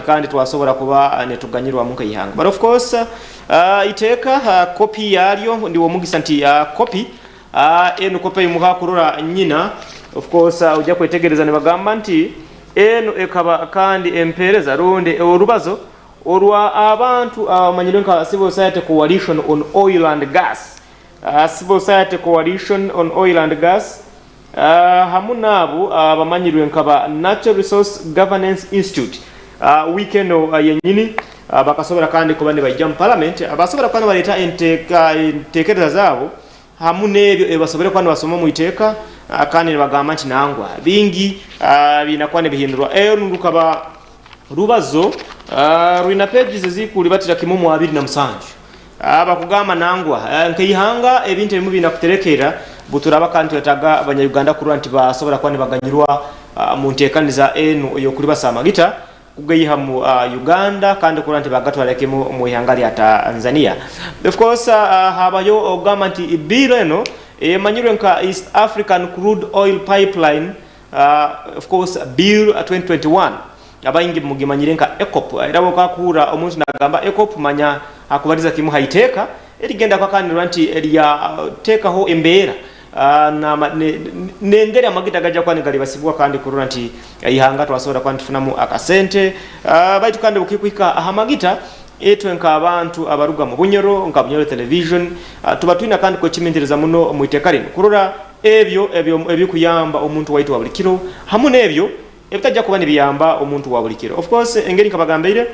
kandi twasobola kuba netuganyirwa mu kayihanga. But of course iteka copy yalyo ndiwo mugisa nti copy eno copy muha kurora nyina of course ujja kwetegereza ne bagamba nti eno ekaba kandi empereza runde orubazo olwa abantu amanyire nka Civil Society Coalition on Oil and Gas. Civil Society Coalition on Oil and Gas hamunabu bamanyirwe nkaba Natural Resource Governance Institute weekend yenyini bakasobora kandi kuba ne bajja mu parliament abasobora kandi baleta entekereza zabo hamunebyo basobore kandi basoma mu iteka kandi bagamba nti nangwa bingi binakuwa ne bihindurwa nukaba rubazo ruina pages zikuli batira kimumu 27 bakugamba nangwa nkayihanga ebintu ebimu binakuterekera buturaba kandi yataga abanyayuganda kurwa nti basobora kwani baganyirwa mu ntekaniza eno yo kuli basamagita kugayiha mu Uganda kandi kurwa nti bagatwaleke mu ihanga lya Tanzania. Of course habayo government bill eno emanyirwe nka East African Crude Oil Pipeline of course bill 2021 abayingi mugimanyire nka ECOP irabo kakura omuntu nagamba ECOP manya akubaliza kimu haiteka erigenda kwa kandi ranti elia teka ho embera na nendere amagita gaja kwani gali basibwa kandi kurura nti ihanga twasobola kwani tufunamu akasente baitu kandi ukikwika ahamagita etwenka abantu abaruga mu bunyoro nka bunyoro television tubatwina kandi ko chimendereza muno mu itekarino kurura ebyo kuyamba omuntu waitu wabulikiro hamune ebyo ebitajja kuba nibiyamba omuntu wabulikiro. Of course engeri kabagambeire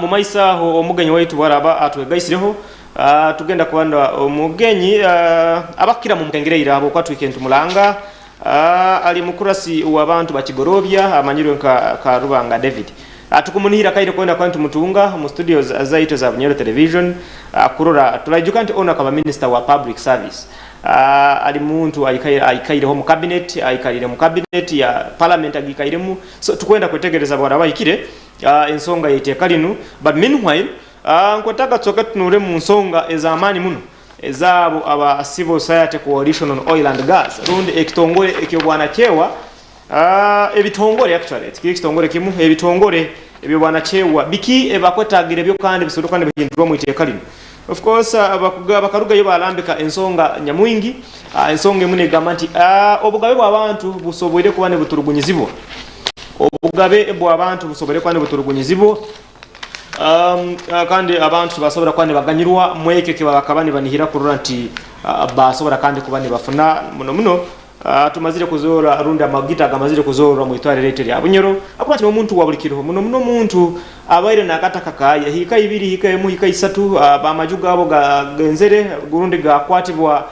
mu maisa ho omugenyi waitu baraba atwegaisireho tugenda kubanda omugenyi abakira mu mkengereira abo kwa tweekend mulanga ali mukurasi w'abantu bakigorobya amanyirwe nka Rubanga David tukumunihira kaire kwenda kwa tumutunga mu studios zaitu za Bunyoro television kurora tulajuka nti ona kama minister wa public service ali muntu ayikaireho mu cabinet ayikalire mu cabinet ya parliament agikairemu so tukwenda kwetegereza bwara bayikire ensonga yetekalinu but meanwhile nkotaka tsoka tunure mu nsonga ezamani muno ezabo aba Civil Society Coalition on Oil and Gas rundi ekitongole ekibwana chewa ebitongole actually ekitongole kimu ebitongole ebibwana chewa biki ebakwetagire byo kandi bisodoka ne bihindurwa mu itekalinu. Of course bakaruga yo balambika ensonga nyamwingi ensonga emune gamanti obugabe bw'abantu busobwere kuba ne buturugunyizibo obugabe bw'abantu busobwere kuba ne buturugunyizibo kandi abantu basobora kwani baganyirwa mweke ke bakabani banihira kurura nti basobora kandi kuba ne bafuna muno tumazire kuzora runda magita gamazire kuzora mu itware lete ya Bunyoro akwati omuntu wabulikiro muno muntu abaire nakataka kaya hika ibiri hika emu hika isatu bamajuga abo genzere gurundi gakwatibwa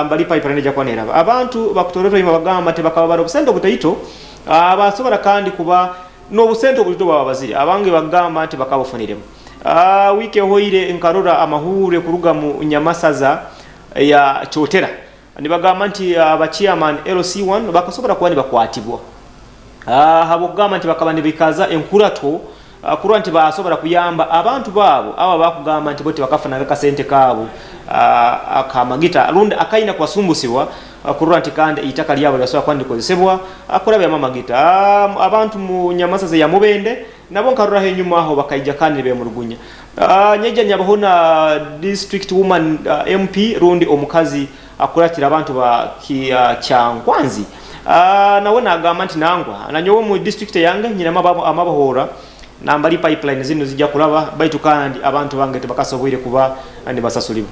mbali pipeline ja kwanera abantu bakutorero ima bagamba te bakaba baro busendo butaito basobora kandi kuba no busento bulito babazire abange bagamba ati bakabufuniremo wike hoire enkarora amahure kuruga mu nyamasaza ya Chotera nibagamba nti abachairman LC1 bakasobora kuba nibakwatibwa habugamba nti bakabandi bikaza enkurato kurwa nti basobora kuyamba abantu babo aba bakugamba nti bote bakafana akasente kabo akamagita rundi akaina kwasumbusibwa kurwa nti kandi itaka lyabo lyasoba kwandi kozesebwa akurabya mamagita abantu mu nyamasaze ya Mubende nabo nkarura henyuma aho bakaija kandi be murugunya nyeja nyabahona district woman MP rundi omukazi akuratira abantu ba Kyankwanzi nawe nagamba nti nangwa nanyowo mu district yange nyina amabahora nambali pipeline zino zijja kulaba baitu kandi abantu bange tebakasobwire kuba andi basasulibwa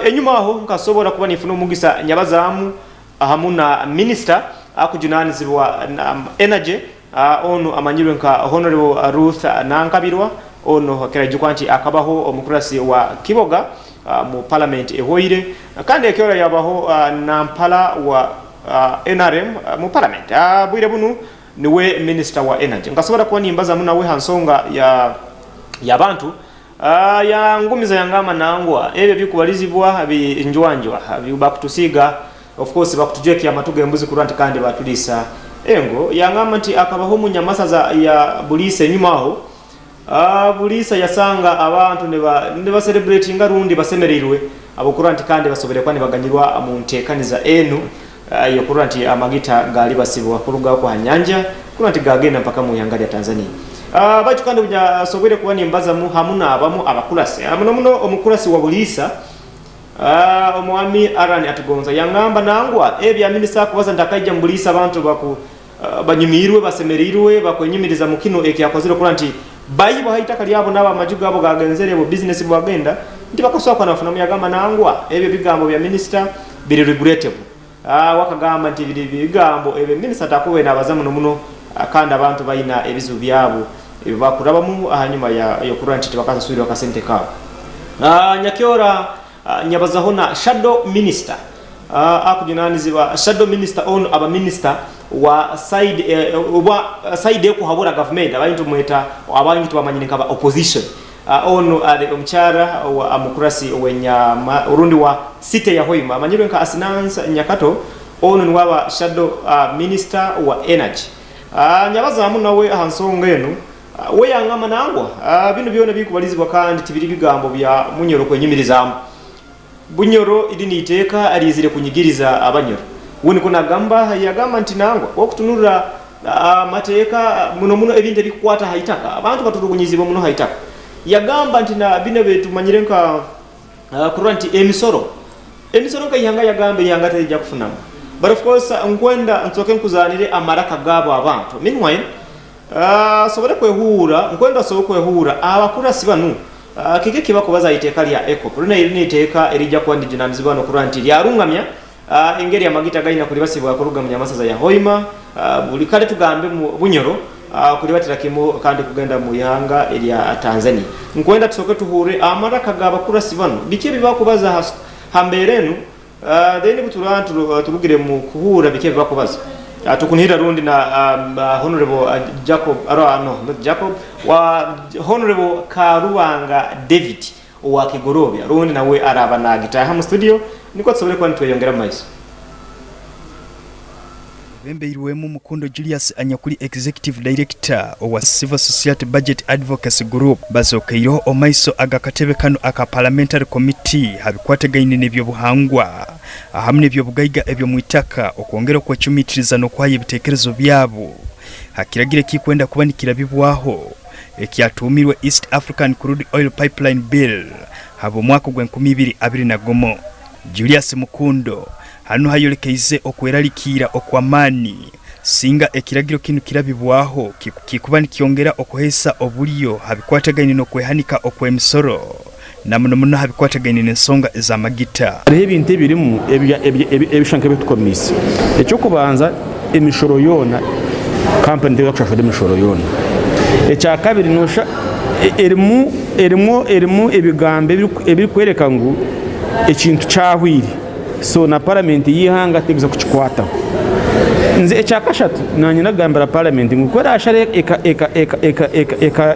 enyuma aho nkasobora kuba nifuna omugisa nyabazamu hamuna minister akujunanizibwa energy ono amanyirwe nka honorable Ruth Nankabirwa ono kerajukwanti akabaho omukurasi wa Kiboga mu parliament ehoire kandi ekero yabaho nampala wa NRM mu parliament bwire bunu niwe minister wa energy ngasobola kuba nimbaza munawe hansonga ya bantu ya ngumiza yangama nangwa ebyo bikubalizibwa binjwanjwa bibakutusiga of course bakutujeki amatuga embuzi kuranti kandi batulisa engo yangama nti akabaho mu nyamasaza ya bulise nyuma aho bulisa yasanga abantu ne celebrating ngarundi basemerirwe abokuranti kandi basobere kwani baganyirwa mu ntekaniza enu yokuranti amagita gali basibwa kuruga kwa nyanja kuranti gagenda mpaka mu yanga ya Tanzania baitu kandi buja sobere kuba nimbaza mu hamuna abamu abakulasi muno omukulasi wa bulisa omwami Arani atugonza yangamba nangwa ebya minister kubaza ndakaija mbulisa abantu baku banyumirwe basemerirwe bakwenyimiriza mukino ekyakozero kula nti bayibo haitaka lyabo naba amajuga abo gagenzere bo business bwagenda nti bakaswakwa nafuna muyagamba nangwa ebyo bigambo bya minister biri regrettable wakagamba nti biri bigambo ebyo minister takuwe nabaza muno kandi abantu bayina ebizu byabo bakurabamu hanyuma yo kula nti bakasubira akasente kabo nyakyora nyabazaho na shadow minister akujinaniziba shadow minister on aba minister wa side ku habura government abantu mweta abantu tubamanyine kaba opposition ono ale omchara wa amukurasi wenya urundi wa site ya Hoima manyiro nka asinansa nyakato ono nwaba shadow minister wa energy nyabaza amu nawe hansonga eno we yangama nangwa bino byone bikubalizibwa kandi tibiri bigambo bya munyoro kwenyimirizamu bunyoro idini iteka alizire kunyigiriza abanyoro woni kuna gamba yagamba nti nangwa okutunura mateka muno ebinde bikwata haitaka abantu baturugunyizibwa muno haitaka yagamba nti na bine betu manyirenka kuranti emisoro kayihanga yagambe yanga tajja kufuna but of course nkwenda ntoke nkuzanire amaraka gabo abantu meanwhile sobore kwehura nkwenda sobo kwehura abakurasi banu kike kibakubaza iteka lya eco runa irini iteka erija kwa ndijinanizibwa no kuranti lyarungamya engeri amagita gaina kulibasibwa kurugamya amasaza ya Hoima buli kale tugambe mu bunyoro kulibatira kimo kandi kugenda mu yanga erya Tanzania nkwenda tusoke tuhure amaraka gabakurasi bano bike bibakubaza hamberenu then buturantu tubugire mu kuhura bike bibakubaza tukunira rundi na honorable Jacob not Jacob wa honorable Karuwanga David wa Kigorobya rundi nawe araba na gitaha mu studio niko tsobere kwa ntweyongera maiso bembeirwemu Mukundo Julius Anyakuri Executive Director wa Civil Society Budget Advocacy Group bazokeiro omaiso agakatebe kano aka Parliamentary Committee habikwategaine nebyo buhangwa ahamne byo bugaiga ebyo muitaka okwongera kwa chumitiriza no kwaye bitekerezo byabo hakiragire kikwenda kubanikira bibwaho ekyatumirwe East African Crude Oil Pipeline Bill habo mwaka gwa 2025 Julius Mukundo hano hayolekeize okweralikira okwamani singa ekiragiro kinu kirabibwaho kikuba nikyongera okuhesa obuliyo habikwategaine no kwehanika okwemisoro namuno habikwategaine n'ensonga ez'amagita hariho ibintu birimu ebishanke betukomisi ekyo kubanza emishoro yona company de kushafada emishoro yona ekya kabiri nosha erimu ebigambo ebiri kwereka ngo ekintu cyahwiri so na parliament yihanga tegeza kukikwata nze ekyakashatu nanye nagambira parliament ngo kwera ashare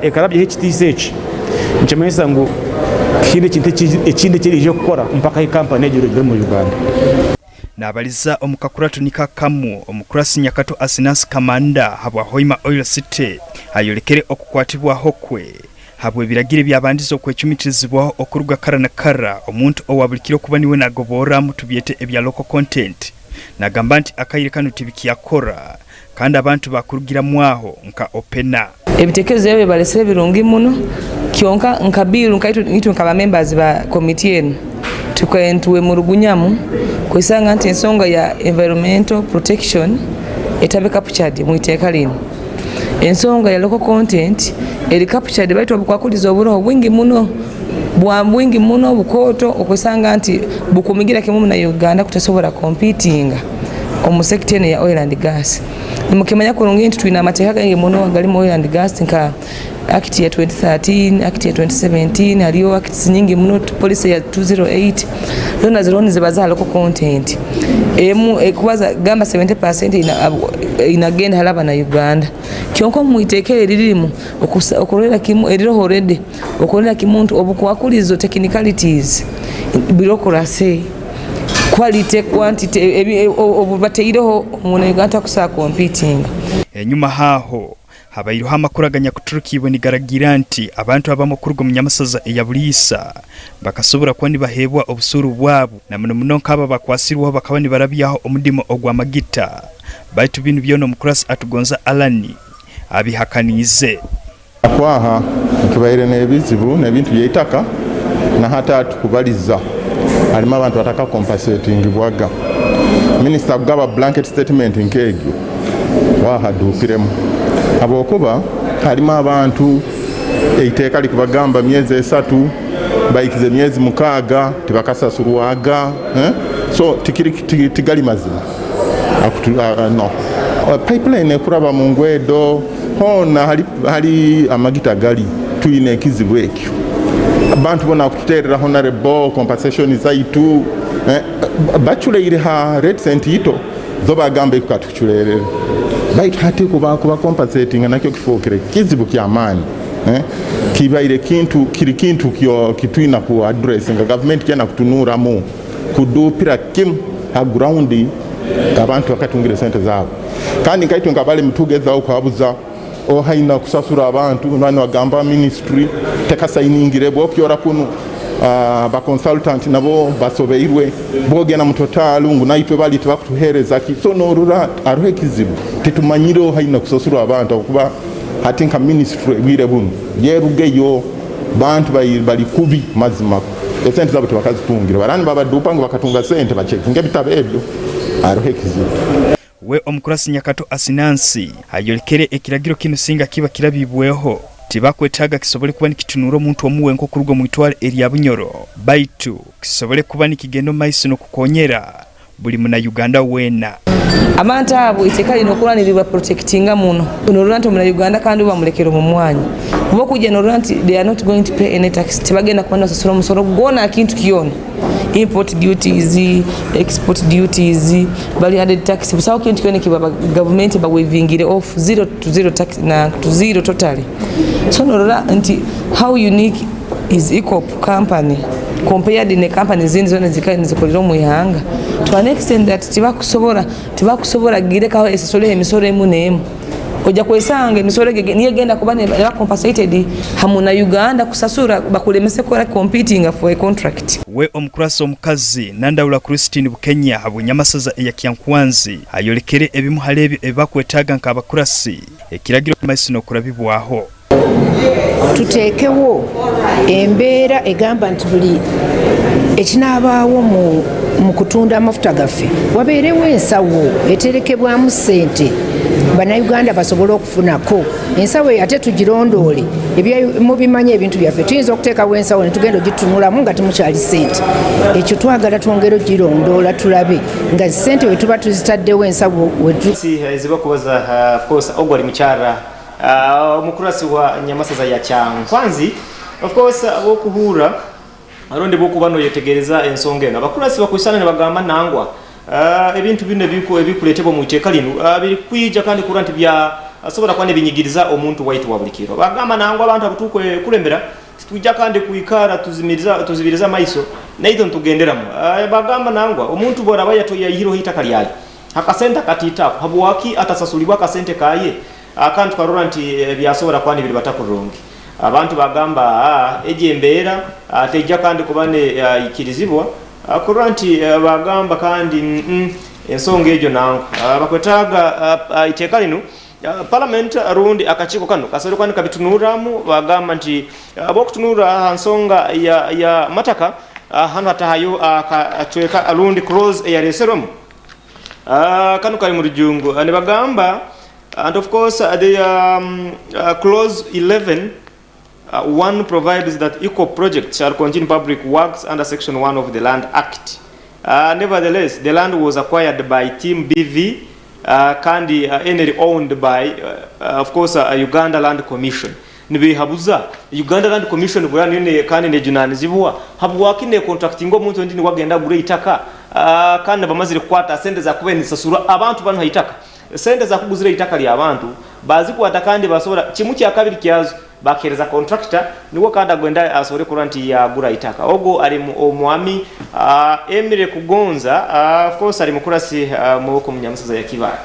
eka rabye HTSH nchemesa ngo ekindi kirije gukora mpaka iyi company egire mu Uganda nabaliza omukakuratu nikakamu omukurasi nyakato Asinas Kamanda habwa Hoima Oil City ayolekere okukwatibwa hokwe habwe biragire byabandizo kwechumitizibwaho okuruga kara na kara omuntu owabulikiro kuba niwe nagobora mutubyete ebya local content nagamba nti akayire kanu tibikiyakora kandi abantu bakurugira mwaho nka opena ebitekerezo bye balese birungi muno kyonka nkabiru nkaitu nkaba members ba committee eno tukwentuwe mu rugunyamu kwisanga nti ensonga ya environmental protection etabe captured mu iteka lino ensonga ya local content eri captured baitu abukwakuliza oburoho bwingi muno bukoto okusanga nti bukumigira kimu na Uganda kutasobora competing omu sector ya oil and gas nimukimanya kurungi nti twina amateeka gangi muno gali mu oil and gas nka act ya 2013 act ya 2017 haliyo acts nyingi muno policy ya 208 zona zironi zibaza local content kubaza gamba 70% inagenda halaba na Uganda kyonko muitekere lirimu okolera kimu eriroho rede okolera kimuntu obukwakulizo technicalities bureaucracy quality quantity obubateireho mu Uganda kusa competing enyuma haho habayiruha amakuraganya kuturukibwe nigaragira nti abantu abamukurugo mu nyamasaza ya bulisa bakasobora kwani bahebwa obusuru bwabo na muno nkaba bakwasirwa bakabani barabiyaho omudimo ogwa magita baitu binu byono mukurasi atugonza alani abihakanize akwaha tubaire n'ebizibu n'ebintu byeitaka na hata tukubaliza alima abantu ataka compensating bwaga minister gaba blanket statement nkegyo wahadukiremu abokuba alima abantu eiteka likubagamba myezi 3 bayikize myezi 6 tibakasasurwaga so tigali mazima no pipeline ekuraba mu ngwedo hona hali amagita gali tuyine ekizibu ekyo abantu bona kuterera honorable compensation zaitu bachuleire ha red cent ito zoba gambe kukatuchulere baitu hati kuba compensating nakyo kifokere kizibu kyamani kibaire kiri kintu kyo kitwina ku address nga government kyana kutunura mu kudupira kim ha ground abantu bakatungire sente zabo kandi nkaitu ngabale mtugeza ukwabuza haina kusasura abantu nani wagamba ministry tekasayiningire bokyora kuno ba consultant nabo basobeirwe bogena mutotalu ngunaitwe bali tubakutuhereza kisonurura aruhe kizibu titumanyiro haina kusasura abantu okuba hatinka ministry bwire bunu yerugeyo bantu bali kubi mazima sente zabo tubakazitungira barani babadupa ngo bakatunga sente bachekinge bitabedo aruhe kizibu we omukurasi Nyakato Asinansi ayolekere ekiragiro kino singa kiba kirabibweho tibakwetaga kisobole kuba nikitunura omuntu omuwenko kurugo mu itwale erya Bunyoro baitu kisobole kuba nikigendo maiso no kukonyera buli muna Uganda wena abantu abo itekali nokulanirwa protectinga muno onoranti muna Uganda kandi bamulekero mu mwanya kuba kujja noranti they are not going to pay any tax tibagenda kwanda sasura musoro gona kintu kiyone import duties export duties bali added tax busawo kintu kiyone kiba government ba wavingire off 0 to 0 tax na to 0 totally so noranti how unique is ECOP company compared in a company zindi zone zikaye nizikolera mu ihanga to an extent that tibakusobora girekaho esosole emisoro emunemu oja kwesanga emisoro niye genda kubane ba compensated hamuna Uganda kusasura bakulemese kora competing for a contract we omukurasi omukazi Nandawula Christine Bukenya Habunyamasaza eya Kyankwanzi ayolekere ebimuhalebi ebakwetaga nkabakurasi ekiragiro kumaisino kurabibwaho tutekewo embeera egamba nti buli ekinabaawo mu kutunda amafuta gaffe wabeerewo ensawo eterekebwamu ssente bannayuganda basobole okufunako ensawo ate tugirondoole mubimanye ebintu byaffe tuyinza okuteekawo ensawo netugenda ogitunulamu nga temukyali ssente ekyo twagala twongere ogirondoola tulabe nga ssente we tuba tuzitaddewo ensawo ezibakubaza of course ogwali mukyara omukurasi wa Nyamasaza ya Kyankwanzi of course abokuhura aronde bokubano yetegereza ensonga eno abakurasi bakusana ne bagamba nangwa ebintu bino ebikuletebwa mu iteeka lino biri kwija kandi kuranti bya asobola kwane binyigiriza omuntu waitu wabulikiro bagamba nangwa abantu abutukwe kulembera tujja kandi kuikara tuzibiriza maiso naito ntugenderamu bagamba nangwa omuntu bora bayato ya hiro hitaka lyali akasenta katita habuwaki atasasulibwa akasente kaye akantu karora nti byasobola kwani biri batakurungi abantu bagamba ejembeera atejja kandi kubane ikirizibwa akurora nti bagamba kandi ensonga ejo nangu bakwetaga iteeka lino parliament arundi akachiko kano kasoro kwani kabitunuramu bagamba nti abokutunura nsonga ya mataka hano atahayo akachweka arundi close ya reserum kanu kali mu rujungu ne bagamba. And of course, the clause 11, 1 provides that eco projects shall continue public works under Section 1 of the Land Act. Nevertheless, the land was acquired by Team BV, and owned by, of course, a Uganda Land Commission. Nibi habuza Uganda Land Commission bulani ne kandi ne junani zibuwa habuwaki ne contracting omuntu ndi wagenda gure itaka kandi bamazire kwata sente za kubeni sasura abantu bano haitaka sente za kuguzira itaka lya abantu bazikwata kandi basobola kimu kya kabiri kyazo bakereza contractor niwo kandi agwenda asobole kuranti ya gura itaka ogo ali omwami Emire Kugonza of course ali mukurasi mu Nyamasaza ya Kibali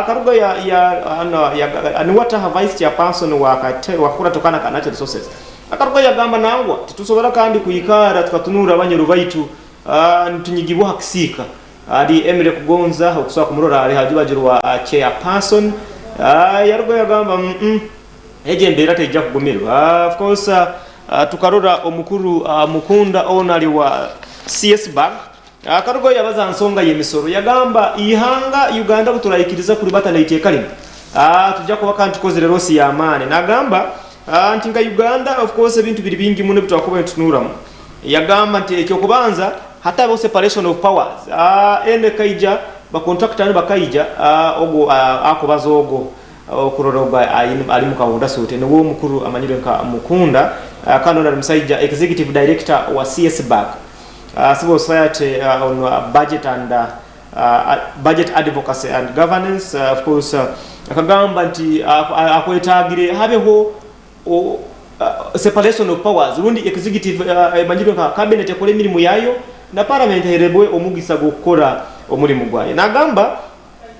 karugo ya niwata vice chairperson wakura tokana ka natural resources akarugo ya gamba nangwa titusobola kandi kuyikara tukatunura abanyeru baitu ntunyigibwa hakisika ali Emire Kugonza okuswa kumurora ali hajibajirwa chairperson yarugo ya gamba ejembera tejja kugumirwa. Of course tukarora omukuru mukunda onali wa CS Bank akarugo yabaza nsonga y'emisoro yagamba ihanga Uganda kuturayikiriza kuri batana iteka limwe tujja kuba kandi tukoze rero si yamane nagamba ntinga Uganda of course ebintu biri bingi muno bitwakuba ntunuramu yagamba nti ekyo kubanza hata bo separation of powers ene kaija ba contractor bakaija ogo akobazogo okuroroga ali mukawunda sote niwo mukuru amanyire nka mukunda kanona msaija executive director wa CS Bank civil society on budget and budget advocacy and governance of course akagamba nti akwetagire habeho separation of powers rundi executive manjiro ka cabinet ekole emirimu yayo na parliament herebwe omugisa gukora omulimu gwayo nagamba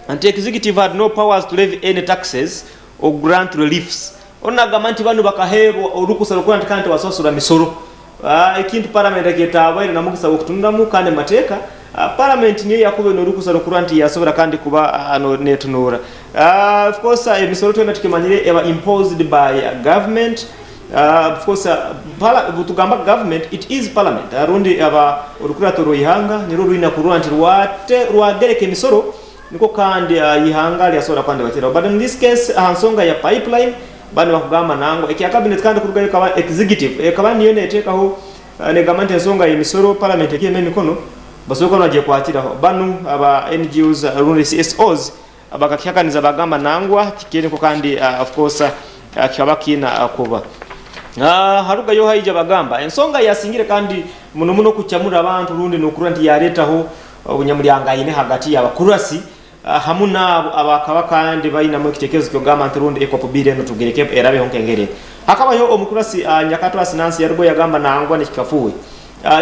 anti executive had no powers to levy any taxes or grant reliefs onagamba nti bano bakaherwa orukusa lokwanti kanti wasosura misoro ekintu parliament eketabaire na mugisa gokutundamu kandi mateeka parliament niyo yakube no rukusa lokwanti yasobora kandi kuba netunura of course emisoro twena tukimanyire eba imposed by government of course tugamba government it is parliament arundi aba urukurato ihanga niro ruina kurwanti rwadereke emisoro niko kandi ihanga lyasobola kwandi batira but in this case hansonga ya pipeline bano bakugamba nango ekya cabinet kandi kurugayo kaba executive ekaba niyo netekaho negamante ensonga y'emisoro parliament ekiyeme emikono basoko naje kwatiraho banu aba NGOs rundi CSOs abakakyakaniza bagamba nangwa tikene ko kandi of course kyabakina kuba harugayo haija bagamba ensonga yasingire kandi muno kucyamura abantu rundi nokuranti yaretaho obunyamulyango ine hagati y'abakurasi hamuna abakaba kandi bayina mu kitekezo cyo gama nturundi ekopubire no tugereke erabe honkengere hakabayo omukurasi nyakato asinansi yargo yagamba nangwa nikikafuwe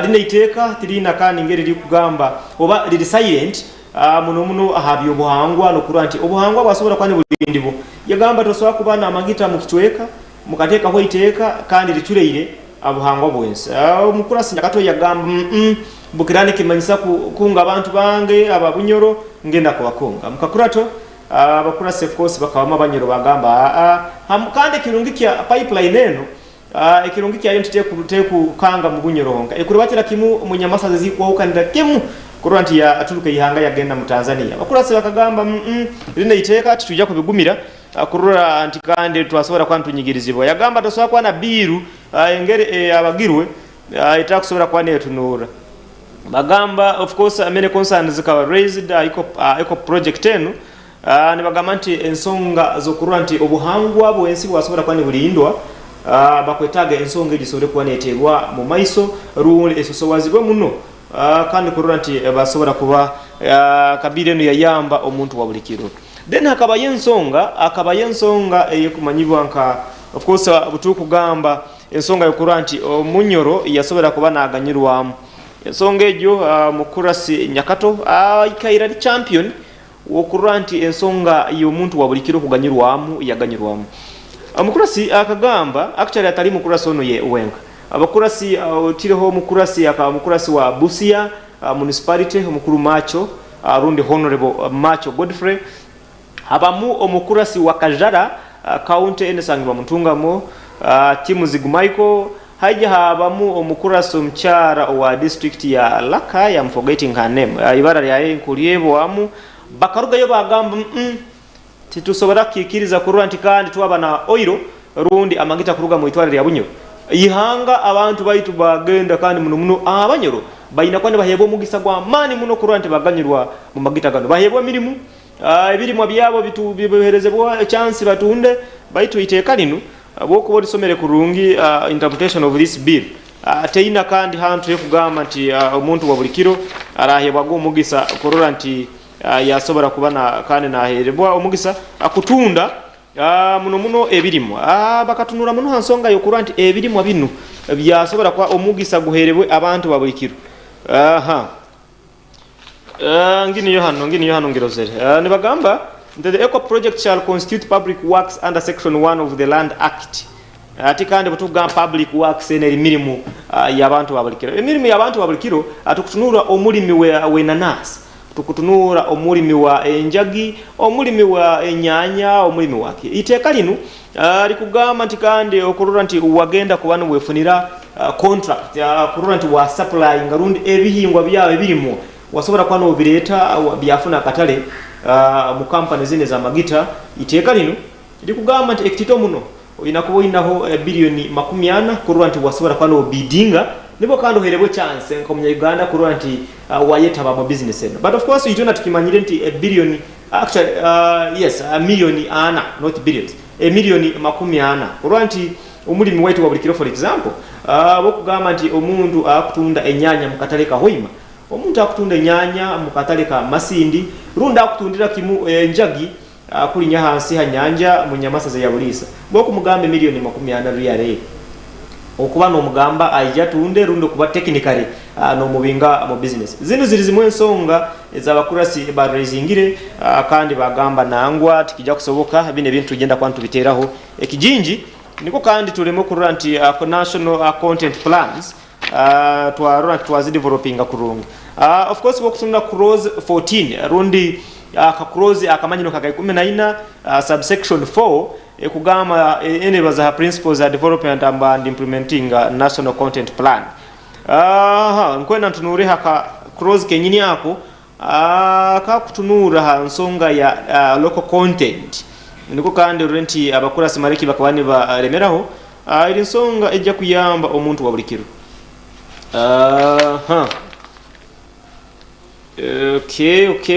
dine iteka tirina kandi ngere ri kugamba oba riri silent muno ahabyo buhangwa no kuranti obuhangwa basobora kwani bulindibo yagamba toswa kubana amagita mu kitweka mukateka ho iteka kandi ricureire abuhangwa bwense omukurasi nyakato yagamba bukirani kimanyisa kunga abantu bange ababunyoro ngenda kubakunga mukakurato abakurasi of course bakabama abanyoro bagamba kandi kirungikya pipeline eno ekirungikya yo ntite kukanga mu bunyoronga ekuribatira kimu munyamasa zikwa ukandira kimu kuranti ya atuluke ihanga yagenda mu Tanzania abakurasi bakagamba rine iteka tujja kubigumira kurura antikande twasobora kwantunyigirizibwa yagamba toswa kwa na biru engere abagirwe itakusobora kwa netunura bagamba of course many concerns zikawa raised eco project enu ni bagamba nti ensonga zokuranti obuhangwa bwensi bwasobora kwani bulindwa bakwetaga ensonga egisobore kuba neterwa mu maiso rule esosowazibwe muno kandi kuranti basobora kuba kabire no yayamba omuntu wa bulikiro then akaba yensonga eyekumanyibwa nka of course butuku gamba ensonga yokuranti omunyoro yasobora kuba naganyirwamu ensonga ejo mukurasi nyakato ikaira champion wokuranti ensonga y'omuntu wa bulikiro kuganyirwamu yaganyirwamu mukurasi akagamba actually atali mukurasi ono ye wenga abakurasi tireho mukurasi akaba mukurasi wa Busia municipality omukuru macho rundi honorable macho Godfrey abamu omukurasi wa Kajara county enesangirwa mutungamo timu Zigumaiko haija habamu omukurasi omchara wa district ya Laka ya forgetting her name ibara ya enkuliebo amu bakaruga yo bagamba titusobora kikiriza kuranti kandi twaba na oiro rundi amagita kuruga mu itware ya bunyo ihanga abantu baitu bagenda kandi muno abanyoro bayina kwandi bahebo mugisa gwa mani muno kuranti baganyirwa mu magita gano bahebo mirimu ebirimu byabo biboherezebwa chance batunde baitu iteka linu boko bodi somere kurungi interpretation of this bill teina kandi hantu yekugamba nti omuntu wa bulikiro arahebwa go mugisa korora nti yasobora kubana kandi naherebwa omugisa akutunda muno ebirimu bakatunura muno hansonga yokurwa nti ebirimu binu byasobora kwa omugisa guherebwe abantu ba bulikiro ngini yo hano ngirozere ni bagamba the eco project shall constitute public works under section 1 of the Land Act atikande butuga public works ene mirimu y'abantu babulikiro emirimu y'abantu babulikiro atukutunura omulimi we nanasi tukutunura omulimi wa enjagi omulimi wa enyanya omulimi wake iteka lino likugamba nti kandi okurura nti wagenda kubanu wefunira contract kurura nti wa supply ngarundi ebihingwa byawe birimo wasobola kwa no bireta byafuna katale mu company zine za magita iteka lino likugamba nti ekitito muno inakubo inaho bilioni 40 kurura nti wasobola kwa no bidinga nibo kandi oherebwe chance nkomnya Uganda kurura nti wayetaba mu business eno but of course itona tukimanyire nti bilioni actually yes milioni ana not billions milioni 40 kurura nti omulimi waitu wa bulikiro for example bokugamba nti omuntu akutunda enyanya mukatale ka hoima omuntu akutunda enyanya mukatale ka masindi runda akutundira kimu enjagi kulinya hansi hanyanja mu nyamasaza ya bulisa bokumugambe milioni 40 riyale okuba no mugamba ajatunde rundo kuba technically no mubinga mu business zino ziri zimwe ensonga ezabakurasi barizingire kandi bagamba nangwa tikijja kusoboka bine bintu genda kwantu biteraho ekijinji niko kandi tulemo kurura nti national content plans twarura twazi developing kurunga of course bokutunda cross 14 rundi akakrozi akamanyino kaka 14 subsection 4 ekugama enebaza ha principles of development and implementing national content plan nkwena tunure haka cross kenyini yako akakutunura ha nsonga ya local content niko kandi renti abakura simariki bakabani baremeraho iri nsonga ejja kuyamba omuntu wa bulikiro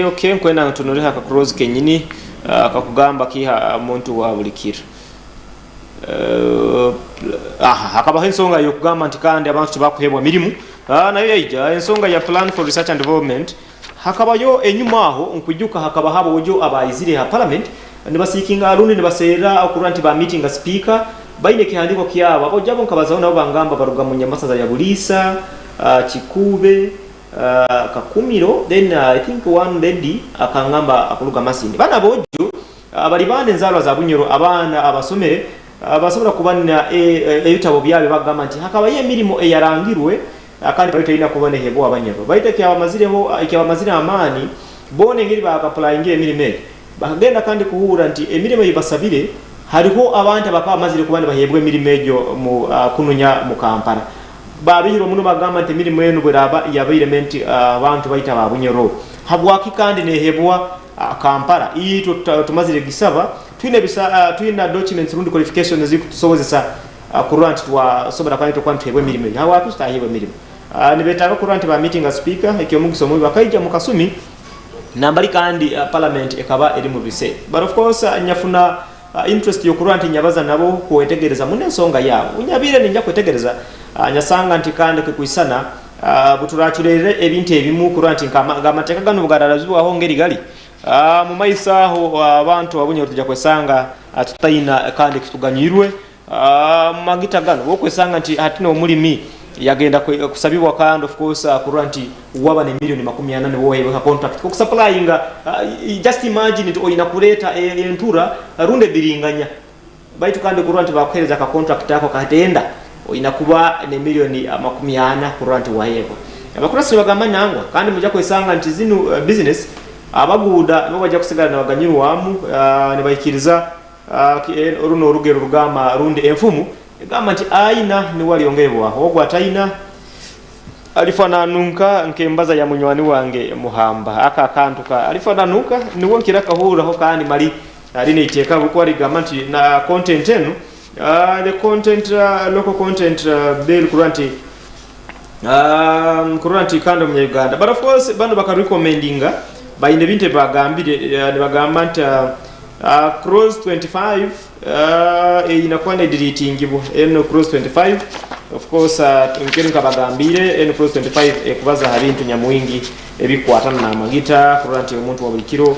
okay nkwena tunure haka cross kenyini akakugamba kiha omuntu wa bulikiro hakaba ensonga yo kugamba nti kandi abantu bakuhebwa mirimu nayo yaija ensonga ya plan for research and development hakaba yo enyuma aho nkujuka hakaba habo ojo abayizire ha parliament nibasikinga alundi nibasera okuranti ba meeting speaker baine kihandiko kyabo abo jabo nkabazaho nabo bangamba baruga mu nyamasaza ya bulisa Chikube Kakumiro then I think one lady akangamba akuluga masindi bana bojo bali bande nzalwa za bunyoro abana abasomere basobola kubana ebitabo byabe bagamba nti hakaba ye mirimo eyarangirwe akandi bayita ina kubone hebo abanyero bayita kya amazire amani bone ngiri bakapulaingira emirime bagenda kandi kuhura nti emirimo yibasabire hariho abantu abaka amazire kubane bahebwe emirime ejo mu kununya mu Kampala babihiro muno bagamba nti emirimo eno bweraba yabairementi abantu bayita babunyero habwaki kandi nehebwa Kampala ito tumazire gisaba twina documents rundi qualifications zikutusozesa kurant twa sobora kwani tokwantu hebwe mirimo hawa tustahibwe mirimo nibetaka kurant ba meeting speaker ekyomugiso mu bakaija mukasumi nambali kandi parliament ekaba eri mu research but of course nyafuna interest yo kurant nyabaza nabo kwetegereza munne nsonga yabo unyabire ninja kwetegereza nyasanga nti kandi kuisana buturachurere ebintu ebimu kurant ngamateka gano bugararazuwa aho ngeri gali mu maisa aho abantu abunyo tujja kwesanga tutayina kandi kituganyirwe magita gano bokwesanga nti hatina omulimi yagenda kusabibwa kandi of course kuranti waba ne milioni 40 wohebwa contract ko supplyinga just imagine it oina kuleta entura runde biringanya baitu kandi kuranti bakuhereza ka contract yako katenda oina kuba ne milioni 40 kuranti wahebwa abakurasi bagamba nangwa kandi mujja kwesanga nti zinu business abaguda no bajja kusigala na baganyiru wamu ne bayikiriza runo orugero rugama rundi enfumu egamba nti aina ni wali ongebwa ogwa taina alifana nunka nkembaza ya munywani wange muhamba aka kantuka alifana nunka ni wonkira kahura ho kandi mali aline iteka bukwa ligamba nti na content enu the content local content bill kuranti kando mu Uganda but of course bando baka recommendinga baine binte bagambire bagamba nti cross 25 inakuwa na deletingibo eno cross 25 of course nkerinka bagambire eno cross 25 ekubaza habintu nyamwingi ebikwatana na magita kuranti omuntu wabikiro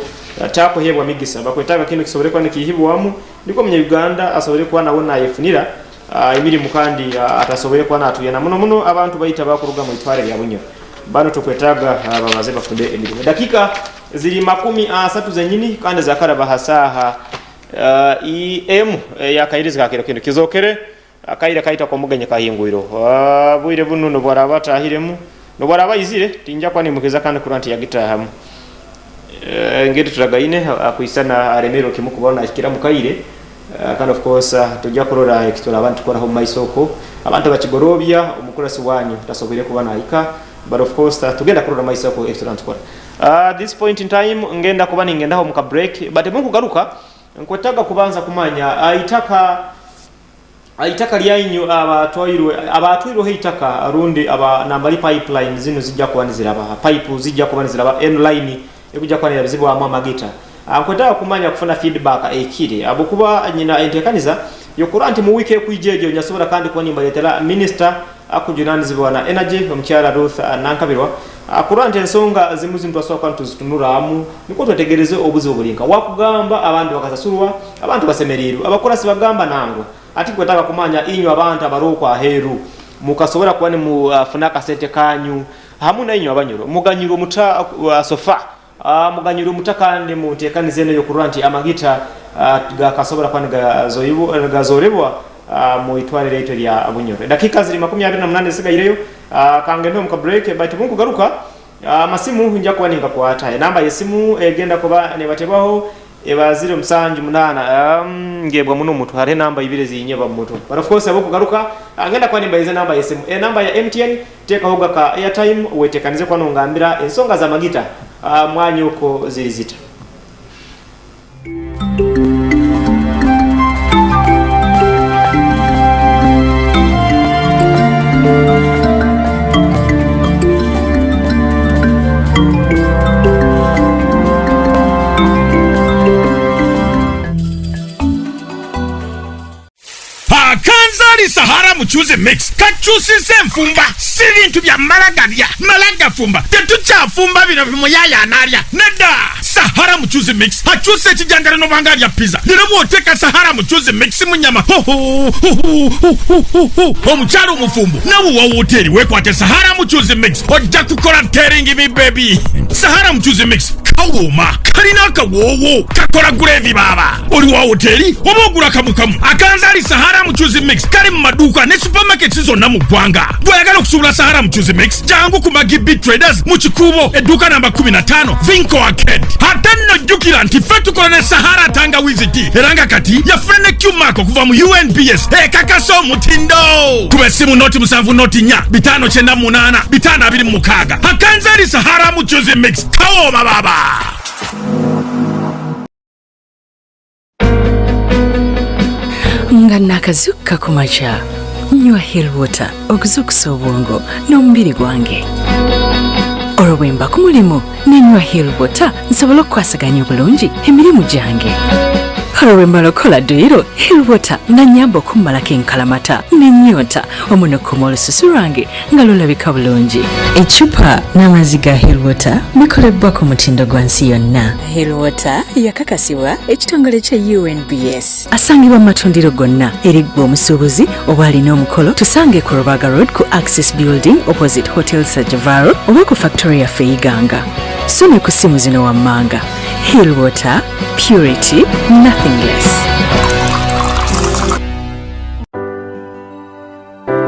tako hebwa migisa bakwetaga kintu kisobore kwa nikihibwamu ndiko mu Uganda asobore kwa nabona yefunira ibiri mukandi atasobore kwa natuyana muno abantu bayita bakuruga mu itware ya bunyo bano tukwetaga babaze bafunde emirimo dakika ziri 30 zenyini kandi zakara bahasaha em yakairiza kakero kintu kizokere akaira kaita kwa muganye kahingwiro bwire buno no bwaraba tahiremu no bwaraba izire tinja kwani mukeza kandi kuranti ya gita hamu ngeri turagaine akwisana aremero kimukubona akira mukaire kind of course tujja kurora ekitola abantu kora ho maisoko abantu bakigorobya omukurasi wanyu tasobere kubana aika but of course tugenda kurora maisoko ekitola tukora this point in time ngenda kuba ningenda ho muka break but mungu garuka nkotaga kubanza kumanya aitaka lyinyu abatwirwe heitaka arundi aba nambali pipeline zino zijja kubanizira aba pipe zijja kubanizira aba end line ekujja kwanira bizibu amwa magita nkotaga kumanya kufuna feedback ekiri abukuba nyina entekaniza yokura anti mu wiki ekwijege onyasobola kandi kwa nimba yetela minister akujunanizibwa na energy omukyala Ruth Nankabirwa akurante ensonga zimuzintu asokwa tuzitunuramu niko twetegereze obuzi obulinka wakugamba abantu bakasasurwa abantu basemeriru abakora sibagamba nango ati kwetaka kumanya inyo abantu abaroko aheru mukasobora kwani mu funaka sente kanyu hamuna inyo abanyuro muganyiro muta sofa muganyiro mutakande mu tekanize ne yokuranti amagita gakasobora kwani gazorebwa mu itwalire ito lya abunyoro dakika ziri 28 zigaireyo kangendo mu break but mungu garuka masimu njya kwaninga kwata namba yesimu egenda kuba ne batebaho ebazire musanju munana ngebwa muno mutu hare namba ibire zinyeba mutu but of course aboko garuka angenda kwanimba ize namba yesimu namba ya MTN teka hoga ka airtime wetekanize kwano ngambira ensonga za magita mwanyuko zilizita Sahara muchuze mix kachusi semfumba sirintu bya malaga fumba tetucha fumba bino bimuyaya analya neda Sahara muchuze mix hachuse kijangara no bangalya pizza nirabo oteka Sahara muchuze mix munyama omucharo mufumbu nawo wa hoteli wekwate Sahara muchuze mix ojja kukola teringi mi baby Sahara muchuze mix kawoma kalina kawowo kakola gravy baba oli wa hoteli obogura kamukamu akanzali Sahara muchuze mix kali maduka ne supermarket zonna mu gwanga bwayagala okusubula Sahara muchuze mix jangu ku Magibit Traders mu kikubo eduka namba 15 Vinco Arcade hatanno jukira nti fetukola ne Sahara tangawizi tea eranga kati yafune Q-Mark kuva mu UNPS kakaso mutindo kubesimu noti musanvu noti nya 598 526 hakanzali Sahara muchuze mix kawo baba Ngana kazuka kumacha nywa hill water okuzukusa obwongo n'omubiri gwange olwemba ku mulimu nenywa hill water nsobola okukwasaganya obulungi emirimu gyange olwemba lokola duyiro hill water nanyamba okumalako enkalamata n'ennyota omunokoma olususu lwange nga lulabika bulungi ecupa n'amazzi ga hill water bikolebwa ku mutindo gwa nsi yonna hill water yakakasibwa ekitongole kya UNBS asangibwa mu matundiro gonna eriggwa omusuubuzi oba alina omukolo tusange ku Rubaga Road ku Access Building opposite Hotel Sajavaro oba ku factory yaffe Iganga so ne ku simu zino wammanga hill water purity nothing less.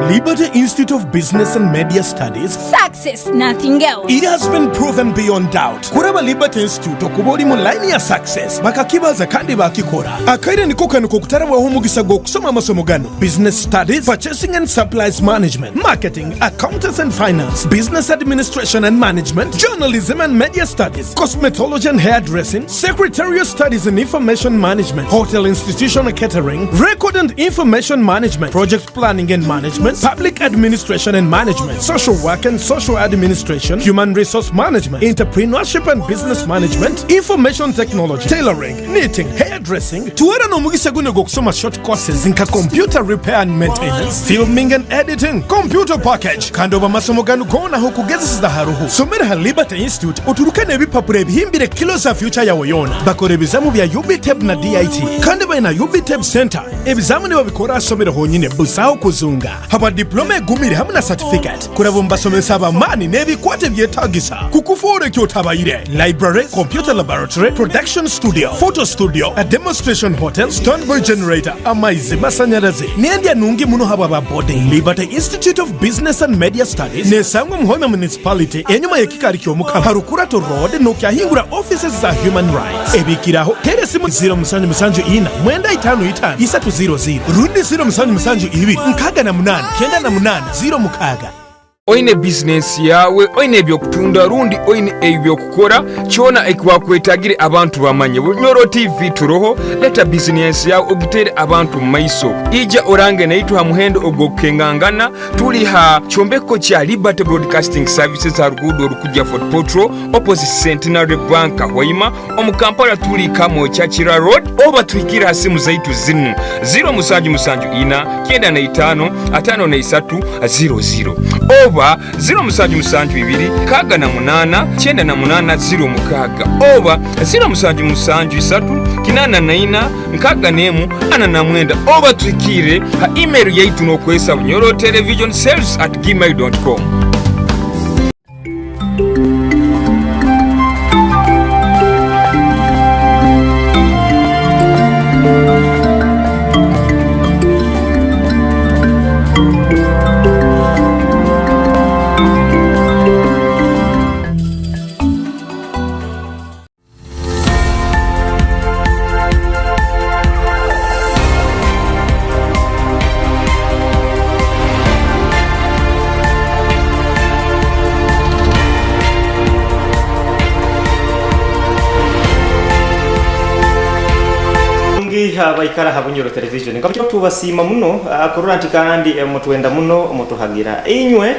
Liberty Institute of Business and Media Studies. Success, nothing else. It has been proven beyond doubt. Kuraba Liberty Institute okuboli mu line ya success. Bakakibaza kandi bakikora. Akaire niko kanuko kutarabwa homugisa go kusoma masomo gano. Business Studies, Purchasing and Supplies Management, Marketing, Accountants and Finance, Business Administration and Management, Journalism and Media Studies, Cosmetology and Hairdressing, Secretarial Studies and Information Management, Hotel Institutional Catering, Record and Information Management, Project Planning and Management, Public Administration and Management, Social Work and Social Administration, Human Resource Management, Entrepreneurship and Business Management, Information Technology, Tailoring, Knitting, Hairdressing, tuwera no mugisa gune go kusoma short courses nka Computer Repair and Maintenance, Filming and Editing, Computer Package, kandi oba masomo gano gona ho kugezesa haruhu. Somera ha Liberty Institute oturukane ebipapuro ebihimbire kilo za future yawe yona. Bakora ebizamu bya UBTEB na DIT. Kandi bayina UBTEB Center. Ebizamu ne babikora asomera honyine busaho kuzunga. kwa diploma egumire hamwe na certificate kuraba mbasomesa abamani n'ebikwate byetagisa kukufuura ekyotabayire library, computer laboratory, production studio, photo studio, a demonstration hotel, standby generator, amaizi masanyarazi n'endya nungi muno haba ba boarding. Liberty Institute of Business and Media Studies nesangwa muhome municipality enyuma y'ekikari ky'omukama Harukurato Road n'okyahingura offices za human rights. Ebikiraho teresimu 0774 95 300 rundi 0772 68 98 06. Oine business yawe oine ebyokutunda rundi oine ebyokukora kyona ekwakwetagire abantu bamanye Bunyoro TV turoho leta business yawe ogitere abantu maiso ija orange naitu ha muhendo ogokengangana tuli ha chombeko kya Liberty Broadcasting Services harugudo orukujja Fort Potro opposite Centenary Bank Hoima omukampala tuli kamo Chachira Road oba tuikira simu zaitu zinu 0774 95 5300 oba 0772 kaga na munana chenda na munana 0 mukaga oba 0773 kinana naina nkaga nemu ana na mwenda oba tuikire ha email yaitu nokwesa Bunyoro television sales@gmail.com. Abaikara ha Bunyoro television ngabyo tubasima muno kururanti kandi mutwenda muno mutuhagira inywe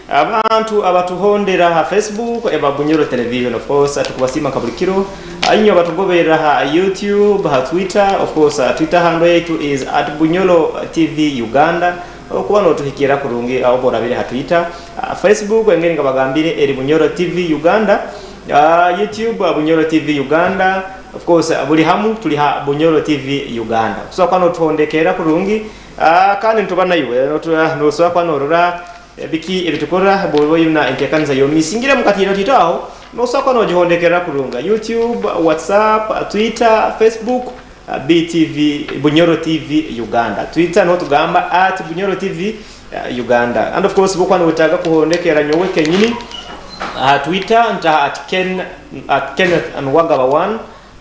abantu abatuhondera ha Facebook eba Bunyoro television of course tukubasima kabulikiro inywe abatugobera ha YouTube ha Twitter of course Twitter handle yetu is @Bunyoro TV Uganda okubano tuhikira kurungi abora bire ha Twitter Facebook engeni ngabagambire eri Bunyoro TV Uganda YouTube Bunyoro TV Uganda of course buli hamu tuli ha Bunyoro TV Uganda so kwano tuondekera kurungi kandi ntubana iwe no so kwano rora biki ebitukora bobo yuna entekanza yo misingire mukatiro titaho no so kwano jihondekera kurunga YouTube, WhatsApp, Twitter, Facebook, BTV Bunyoro TV Uganda. Twitter no tugamba @Bunyoro TV Uganda. And of course bokwano utaga kuhondekera nyowe kenyini Twitter nta @Kenneth Nwagaba 1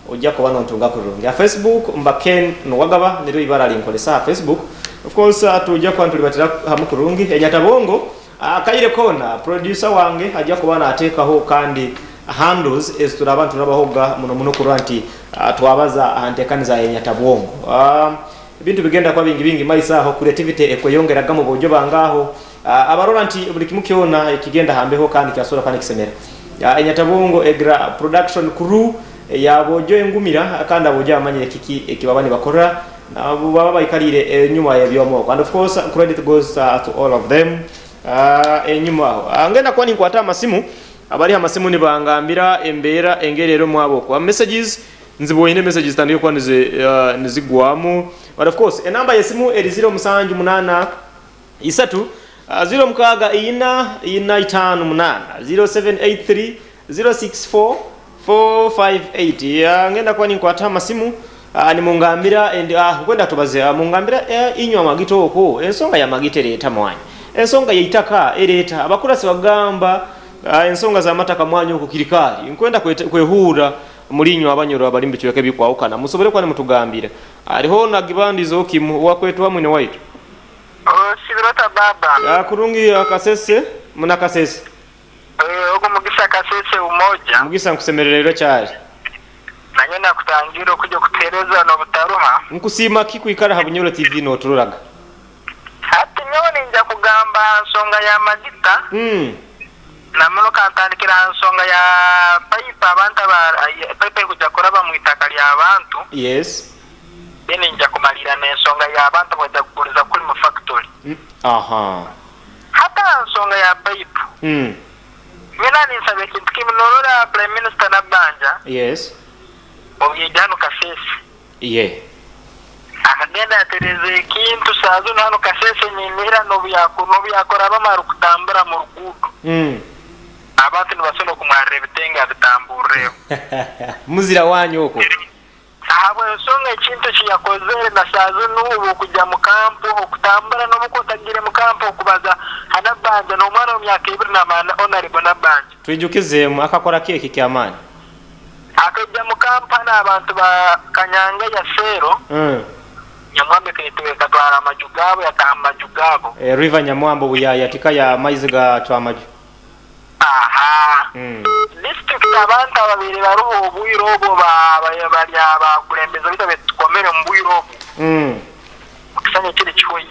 ujja ko bano ntunga kurungi Facebook mbaken Nwagaba niro ibara linkolesa Facebook of course tujja ko antulibatira hamu kurungi enyatabongo akayire kona producer wange ajja ko bana atekaho kandi handles is turabantu nabahoga muno kuranti twabaza antekaniza enyatabongo ibintu bigenda kwa bingi maisa aho creativity ekoyongeraga mu bojo bangaho abaroranti buli kimukiona ikigenda hambeho kandi kyasura kandi kisemera enyatabongo egra production crew yabojo engumira kandi abojo amanyire kiki ekibabani bakora nabo baba bayikalire nyuma ya byomoko and of course credit goes to all of them enyuma angenda kwani kwata amasimu abari amasimu ni bangambira embera engerero mwabo kwa messages nziboyine messages tandiyo kwa nizigwamu but of course enamba yesimu eri 0778 isatu 0 mukaga ina 58 0783 064 458 ngenda kwani kwata masimu ni mungambira and kwenda tubaze mungambira inywa magito oko ensonga ya magite leta mwanyi ensonga yaitaka eleta abakurasi bagamba ensonga za mataka mwanyi oko kirikali nkwenda kwehura mulinywa abanyoro abalimbe cyeke bikwawukana musobere kwani mutugambira ariho na gibandizo kimu wakwetu wa mwene waitu sibirota baba kurungi akasese muna kasese ogo mugisha kasese umoja mugisha nkusemererero cyari nanyena kutangira kujya kutereza no butaruha nkusima kikwikara ha Bunyoro TV no tururaga ati nyone nja kugamba nsonga ya magita na muno kantandikira nsonga ya pipe abantu pipe kujya koraba mu itaka lya abantu yes bene nja kumalira n'ensonga ya abantu bajya kuguriza kuri mu factory aha hata nsonga ya pipe mina nisabe kintu kimnorora prime minister na banja yes obiyejano kasese yeah akagenda yatereza ekintu saazo hano kasese nyinira no byakora bamara kutambura mu rugudo abantu nibasona kumwarira ebitenga bitambureho muzira wanyu uko abo nsonga ekintu kiyakozere na saazo n'ubu kujya mu kampo okutambura no bukotagire mu kampo okubaza hanabanja no mwana wa myaka 2 na mana honorable nabanja twijukizemu akakora keke kyamani akajya mu kampo n'abantu ba Kanyanga ya Sero Nyamwambe kituwe katwara amajugabo yatamajugabo river Nyamwambo buyaya tika ya maize ga twamaju district abantu ababiri baruho obwirobo bari abakulembeza bita betukomere mu bwirobo kusanya kiri kihoyi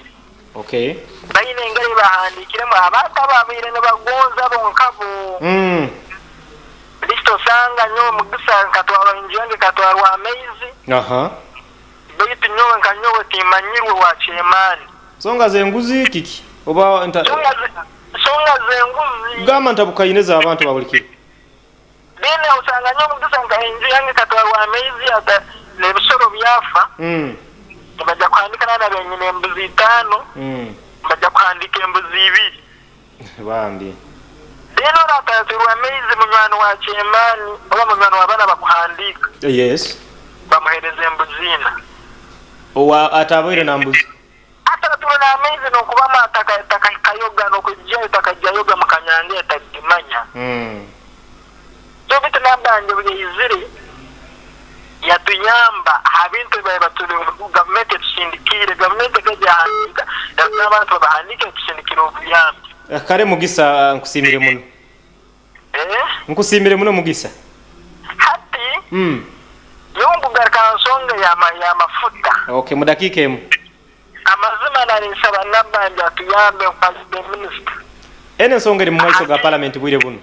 okay bayine ngari bahandikiremo abantu ababiri ne bagonza bonkabo listo sanga nyo mugisa katwara injenge katwara amaize bayitu nyo nkanyo timanyirwe wa chemani songa zenguzi kiki oba songa zenguzi gama ntabukayineza abantu babulikira bene usanga nyo mugisa nkanyo yange katwara amaize ata ne bisoro byafa baja kwandika na benyine embuzi 5 baja kwandika embuzi 2 bambi beno ratazirwa amaize munywani wa chemani oba munywani wabana bakuhandika yes bamuhereza embuzina owa atabwire na mbuzi atatulo na amaize no kuba mataka kayoga no kujja takajja yoga mukanyanga atakimanya so bitu nabanje buyizire yatuyamba habintu babatule government tusindikire government kajahandika n'abantu bahandika tusindikire obuyambi kare mugisa nkusimire muno nkusimire muno mugisa hati yongu garkansonga ya mafuta okay mudakika emu amazima narisaba nabanje atuyambe kwa minister ene nsonga eri mu maiso ga parliament bwire buno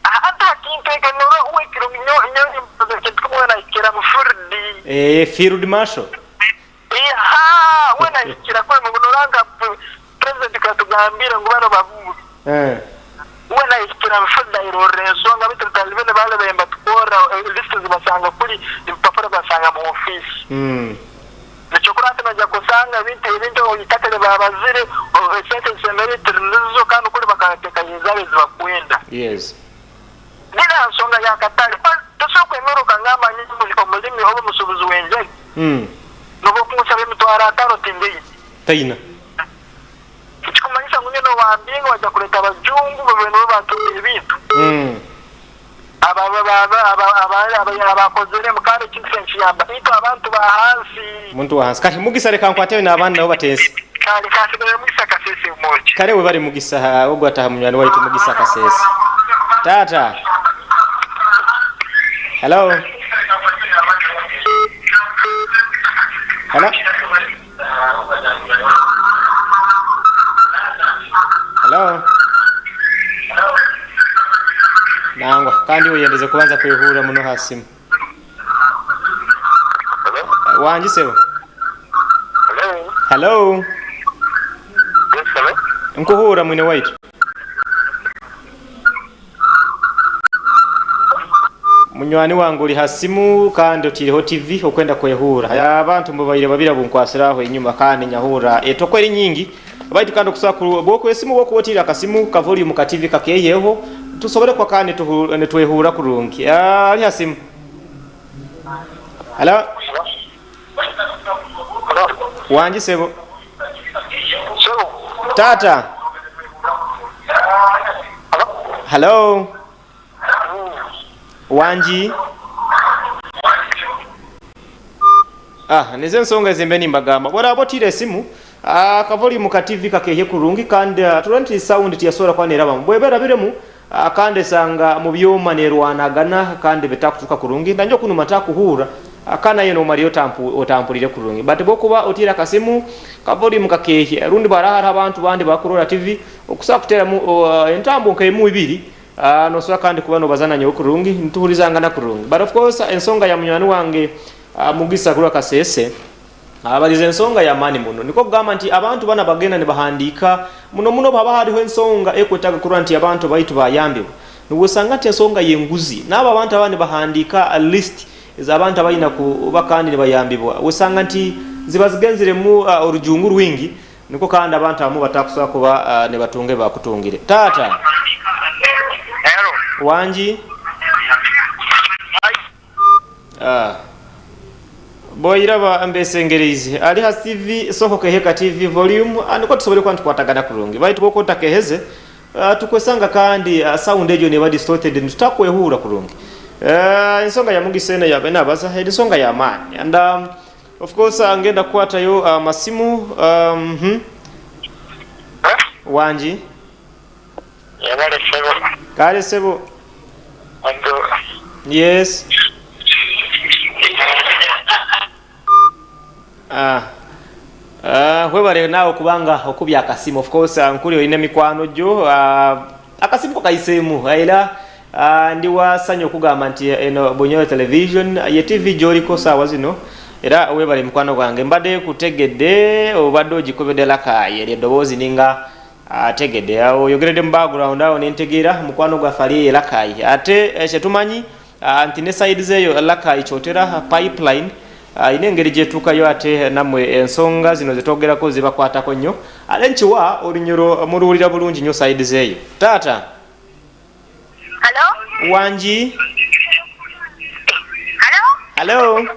ata kintu no wekiro nyo project kumwana ikira mufurdi field marshal wana ikira kwa munuranga president katugambira ngo bano babu wana ikira mufurdi irorenso ngabitu talibene bale bemba tukora list zibasanga kuri impapuro basanga mu office Nichokurate na jakusanga bintu oyitakale babazire sente semerite nizo kandi kuri bakateka yizabe zibakwenda yes nina nsonga ya katale tosoko emeruka ngamba nyinyi mu mulimi obo musubuzi wenje nuko kumusaba emitwara 5 tindei taina kikumanyisa munyo no wambinga waja kuleta abajungu bebeno batumira ibintu abakozere mukare kinsensi yamba ito abantu bahansi muntu wahansi kashi mugisa reka nkwatewe n'abandi nabo batense kale kasigere mugisa kasese moja kare we bari mugisa ubwo ataha munywani waitu mugisa kasese tata hello hello hello nangwa kandi uyendeze kubanza kwihura muno hasimu wanjisebo hello nkuhura mwine waitu munywani wangu uri hasimu kandi utiriho TV okwenda kwehura abantu mubayire babira bunkwasiraho inyuma kandi nyahura etokweri nyingi abaitu kandi kusakuru boko esimu boko wotira kasimu ka volume ka TV kakeyeho tusobore kwa kandi twehura kurungi ali hasimu hello wanji sebo tata hello wanji nize nsonga zembeni mbagamba bora abotire simu ka volume ka TV kakeye kurungi kandi turanti sound tiyasora kwa neraba mbwebera biremu akande sanga mu byoma nerwanagana kandi betakutuka kurungi ndanjo kuno matakuhura akana yeno Mario otampulire kurungi but bokuba otira kasimu ka volume kakeye rundi barahara abantu bandi bakurora TV okusakutera mu entambo nkaimu 2 no so kandi kubano bazana nyo kurungi ntuhurizanga na kurungi but of course ensonga ya munywani wange mugisa kura kasese abalize ensonga ya mani muno niko kugamba nti abantu bana bagenda ne bahandika muno baba haliho ensonga ekwetaga kura nti abantu baitu bayambibwa nubusanga nti ensonga yenguzi n'aba abantu abandi bahandika a list eza abantu abayina ku bakandi ne bayambibwa usanga nti ziba zigenziremu orujungu rwingi niko kandi abantu abamu batakusobola kuba ne batunge bakutungire. Taata wanji boyiraba ambesengerezi ali ha TV soko keheka TV volume aniko tusobole kwantu kwatagana kurungi baitu boko takeheze tukwesanga kandi sound ejo ne ba distorted tutakwehura kurungi insonga ya mugisena ya bena baza insonga ya amani and of course angenda kwata yo masimu wanji yabale sebo kale sebo ando yes webale nawe kubanga okubya akasimu of course nkuli oyine mikwano jo akasimu kaisemu era ndi wasanya okugamba nti eno Bonyoro television ye TV joliko sawa zino era webale mikwano gwange mbadde kutegedde obadde ogikobedde lakaye lye ddoboozi ninga ategedde awo yogeredde mu background awo nentegeera mukwano gwa fali lakaye ate kyetumanyi nti ne side zeyo lakaye kyotera pipeline ine engeri gyetuukayo ate namwe ensonga zino zetwogerako zibakwatako nnyo ate nkiwa olunyoro muluwulira bulungi nnyo side zeeyo. Taata Hello wanji Hello Longo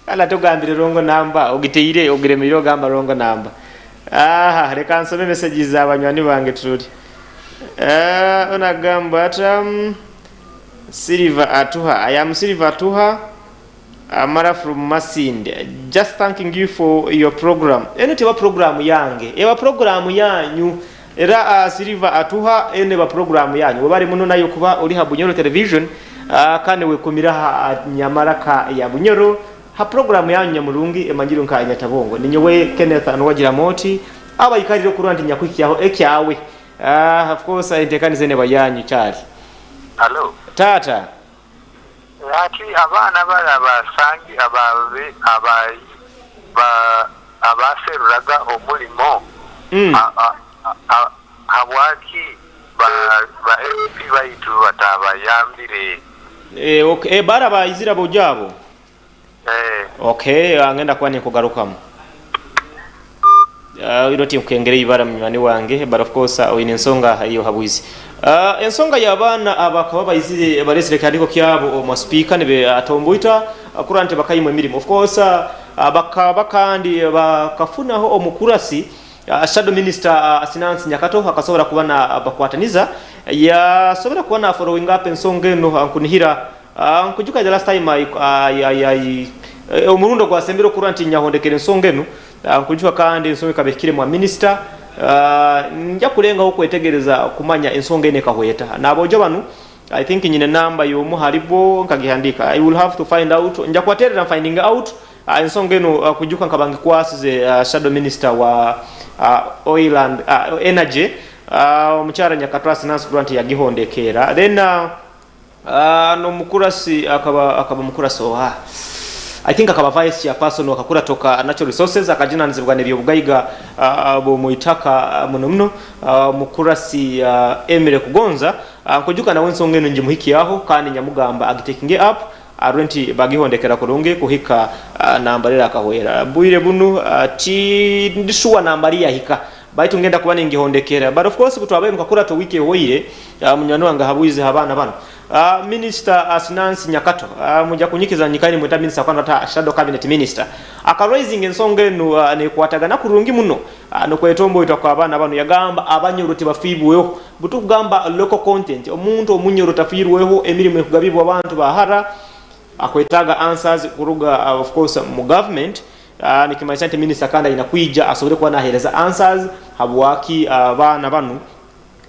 ala togambire longo namba ogiteire ogiremire ogamba longo namba leka nsome messages z'abanywani bange tuli onagamba ata Silver Atuha. I am Silver Atuha Amara from Masinde. Just thanking you for your program. Eno tewa program yange. Ewa program yanyu. Era Silver Atuha ene wa program yanyu. Wabari muno nayo kuba oli ha Bonyoro television kane wekumira ha Nyamaraka ya Bonyoro. Ha program yanyu nyamulungi emanjiro nka Nyatabongo. Ninyowe Kenneth Anwagira Moti. Aba ikariro kurwanti nyakwikiyaho ekyawe. Of course intekanize ne bayanyu cyari. Hello Tata ati abana bala basangi abawe abaseruraga omulimo habwaki ba MP baitu batabayambire okay bara bayizira bojabo okay angenda kwani kugarukamu iroti mkengere ibara mnywani wange but of course oyine ensonga iyo habwizi ensonga y'abaana abakaba bayizire balesere kadiko kyabo omu speaker ne atomboita kurante bakayimwe mirimo of course bakaba kandi bakafunaho omukurasi shadow minister Sinansi Nyakato akasobora kubana bakwataniza ya sobora kubana following up ensonga eno ankunihira nkujuka the last time omurundo gwa sembero kurante nyahondekere ensonga eno nkujuka kandi ensonga kabekire mu minister nja kulenga okwetegereza kumanya ensonga ene kahweta nabojo banu I think nyine namba yomu haribo nkagihandika I will have to find out nja kwaterera finding out ensonga eno kujuka nkabangi kwasize shadow minister wa oil and energy omukyara Nyakatwa Sinansi Grant yagihondekera then no mukurasi akaba mukurasi I think akaba vice ya person wakakura toka natural resources akajina nzibugane byobugaiga bo muitaka muno mukurasi Emire Kugonza kujuka na wensonga eno nje muhiki yaho kandi nyamugamba agitakinge up arenti bagihondekera kurunge kuhika nambalira akahwera buire bunu ti ndishuwa nambali ya hika baitu ngenda kubana ngihondekera but of course kutwabaye mukakura to wiki hoire munywano wanga habuize habana bana Minister Sinansi Nyakato muja kunyikiza nyikani mweta minister kwa nata shadow cabinet minister aka raising ensonga eno ne kwatagana kurungi muno no kwetombo itakwa abana bano yagamba Abanyoro tebafibweho butu kugamba local content omuntu omunyoro tafirweho emirimo ekugabibwa abantu bahara akwetaga answers kuruga of course mu government nikimanyisa nti minister kanda inakwija asobole kuba nahereza answers habwaki abana bano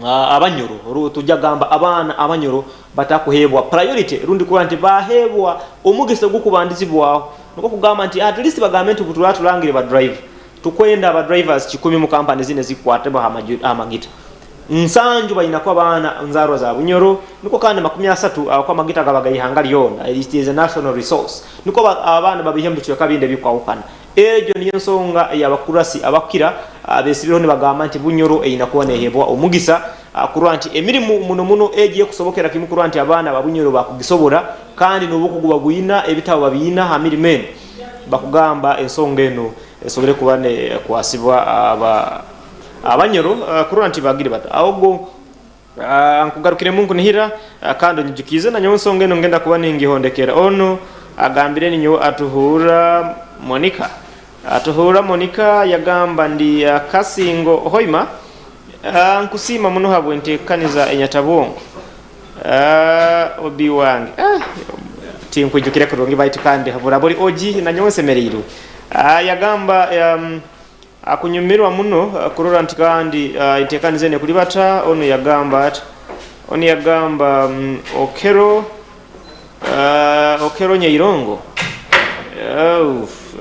Abanyoro tujja gamba abana Abanyoro batakuhebwa priority rundi kuba nti bahebwa omugisa gukubandizibwaho nuko kugamba nti at least bagamenti kutulatulangire ba drive tukwenda ba drivers 10 mu company zine zikwateba amagita nsanju bayina kwa bana nzarwa za Bunyoro nuko kandi 30 kwa magita gabagayihanga lyona it is a national resource nuko abana babihembukiwe kabinde bikwawukana ejo niyo nsonga y'abakurasi abakira besibiro ne bagamba nti Bunyoro eyina kuba nehebwa omugisa kurwa nti emirimu muno egiye kusobokera kimu kurwa nti abaana babunyoro bakugisobora kandi n'obukugu baguyina ebitabo babiyina amirimen bakugamba ensonga eno esobole kuba ne kwasibwa abanyoro kurwa nti bagire bata ahubwo nkugarukire mungu nihira kandi nyijukize na nyonsonga eno ngenda kuba ningihondekera ono agambire ninyo atuhura Monica yagamba ndi Kasingo Hoima nkusima muno habwe ntekaniza enyatabongo obi wange tinkujukira kurongi baitu kandi habura boli oji na nyonse meriru yagamba akunyumirwa muno kurora ntikandi intekanize ne kuli bata ono yagamba okero nyeirongo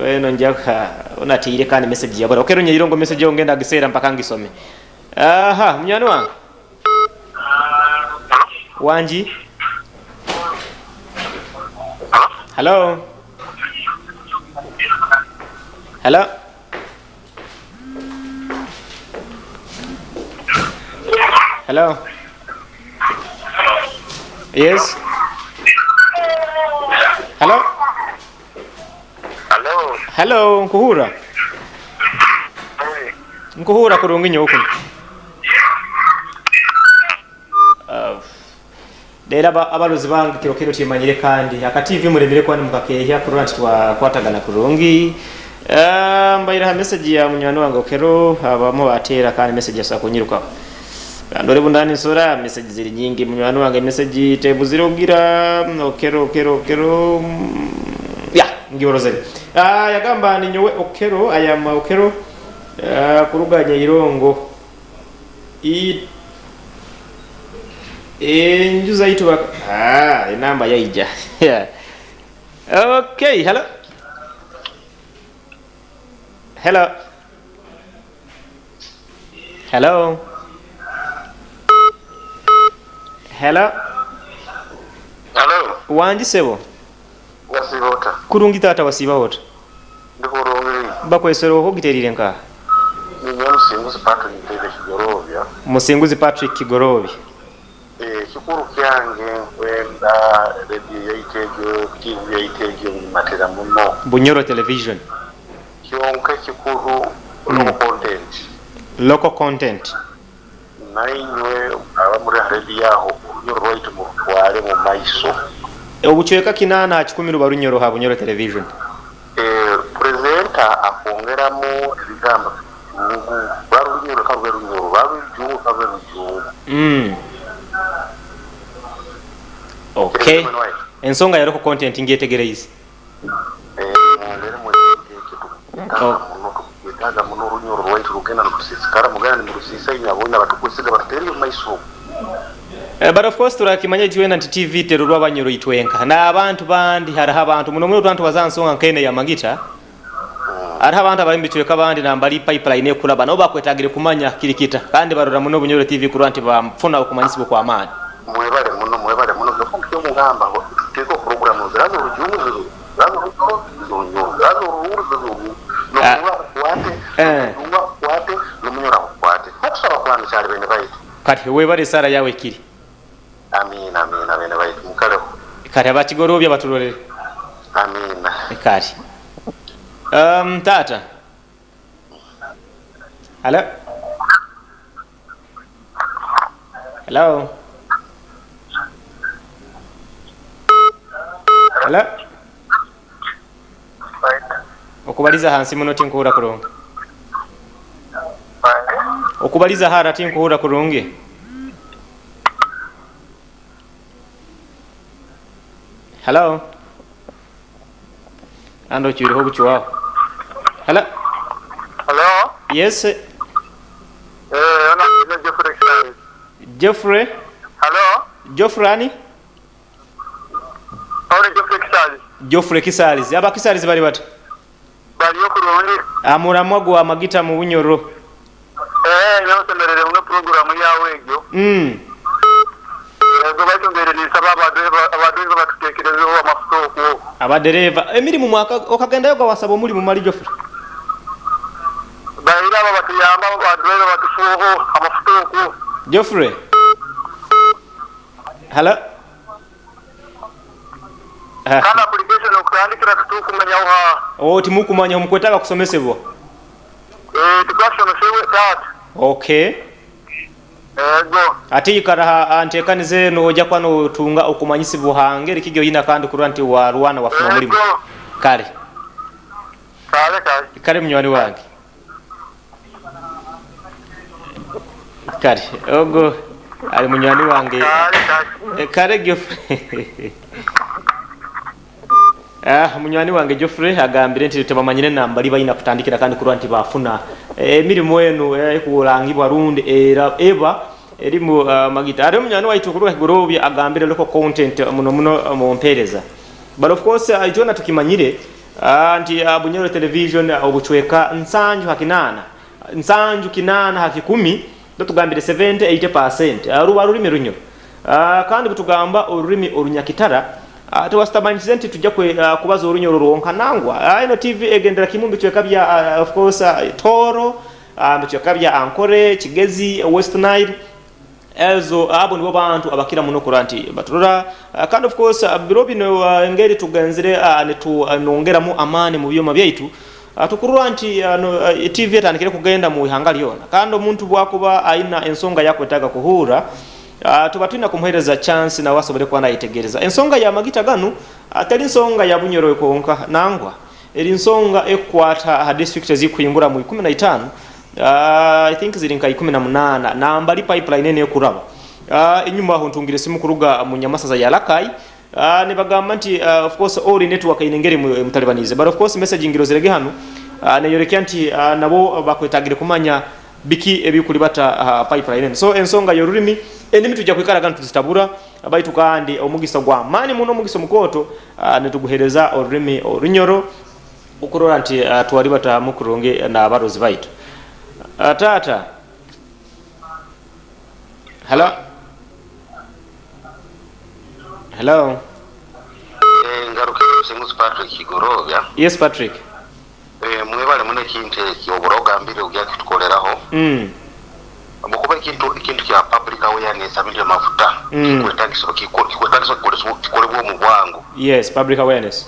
eno njaka onatire kandi message yabora okero nyeirongo message yongenda gisera mpaka ngisome mnyano wangu wanji hello yes hello nkuhura kurungi nyoku Dera abarozi bangu kirokero timanyire kandi akativi muremere kwani mukakehya kurwanti kwatagana kurungi mbayira ha message ya munywano wange okero abamo batera kandi message ya sakunyiruka ndore bundani sora message ziri nyingi munywano wange message tebu zirogira okero ya ngiborozere yagamba ni nyowe okero ayama okero kuruganya irongo njuza itu inamba yaija okay hello wanji sebo wasibota kurungi tata wasiba hota ndikurungi bakwesero ho giterire nka Musinguzi Patrick Kigorovya kikuru kyange kwenda radio yaitejo TV yaitejo matera muno Bunyoro television kyonka kikuru local content nainywe abamuri radio yaho Bunyoro right mu tware mu maiso obuchweka kinana akikumiru barunyoro ha Bunyoro television presenter akongeramo ibigamba barunyoro kaberunyoro barunyoro okay ensonga yaro content ngetegereize Daga muno runyoro rwaitu rugenda nukusisikara mugana ni rusisa inyabona batukusiga bateri maiso but of course turakimanya jiwena nti TV terurwa banyoro itwenka na abantu bandi haraha abantu muno abantu bazansonga nkene ya magita haraha abantu abayimbitweka bandi nambali pipeline ekulaba no bakwetagire kumanya kirikita kandi barora muno Bunyoro TV kuranti bamfuna okumanyisibwa kwa amani mwebale muno gafunkiyo mugamba teko program zazo rujumuzo zazo kati webale sara yawe kiri amina bayi mukale kati abakigorobya batulolere amina kati tata hello okubaliza hansi muno tinkuhura kurungi okubaliza hara tinkuhura kurungi hello ando chiriho buchwao hello yes ona Jeffrey Jeffrey Geoffrey Kisalizi aba Kisalizi bali bata bali yokurungi amuramwa gwa magita mu Bunyoro namusemerere mu program yawe egyo baito mbere ni sababa abaduze batutekerezeho amafuto abadereva emirimu mwaka okagenda yoga wasaba muri mu mali Geoffrey bayira batuyamba abaduze batufuho amafuto Geoffrey. Hello. Kana application okutandikira tukumanya uha. Timukumanya mukwetaka kusomesebwa. Tukwasomesebwa tata. Okay. Go. Ati ikara antekanize no ojja kwano tunga okumanyisibwa hangeri kigo yina kandi kuranti wa Rwanda wafuna mulimo. Kale. Kale mnywani wange. Kale. Ogo ali mnywani wange. Kale Geoffrey. Munywani wange Geoffrey agambire nti tebamanyire namba liba ina kutandikira kandi kuranti bafuna emirimu eno kulangibwa rundi era eba erimu magita ari munywani waitu kuruka kigorobi agambire loko content muno mu mpereza but of course ajona tukimanyire anti Bunyoro television obuchweka nsanju hakinana nsanju kinana hakikumi tugambire 70-80% ruba rurimi runyo kandi butugamba ururimi orunyakitara tuwasitamanyize nti tujja kubaza olunyoro ronka nangwa ino TV egendera kimumbi chweka bya of course Toro chweka bya Ankore Kigezi West Nile ezo abo nibo bantu abakira muno kuranti baturura kandi of course birobi no ngeri tuganzire ne tunongeramu amani mu byoma byaitu tukurura nti TV etandikire kugenda mu ihanga lyona kandi omuntu bwakuba aina ensonga yakwetaga kuhura tuba tulina kumuhereza chance na wasobole kwa nayitegereza ensonga ya magita ganu atali nsonga ya Bunyoro konka nangwa eri nsonga ekwata district ezikuyingura mu 15 I think zirinka 18 namba li pipeline ene kuraba inyuma aho ntungire simu kuruga mu Nyamasaza ya Lakai ne bagamba nti of course all network inengere mu Talibanize but of course message ngiro zirege hano ne yorekya nti nabo bakwetagire kumanya biki ebikuli bata pipeline so ensonga yorurimi endimi tujja kwikaraga ntuzitabura abaitu kandi omugisa gwa mani muno omugisa mukoto netuguhereza orurimi orunyoro ukurora nti twali bata mukuronge na abarozi baitu tata hello ngaruke singus Patrick Kigorobya. Yes Patrick. Mwebale mune kinte kyoboroga mbire ugya kitukoleraho. Mukuba kintu kya public awareness abindi mafuta. Kwetagisho kikolebwa mu bwangu. Yes, public awareness.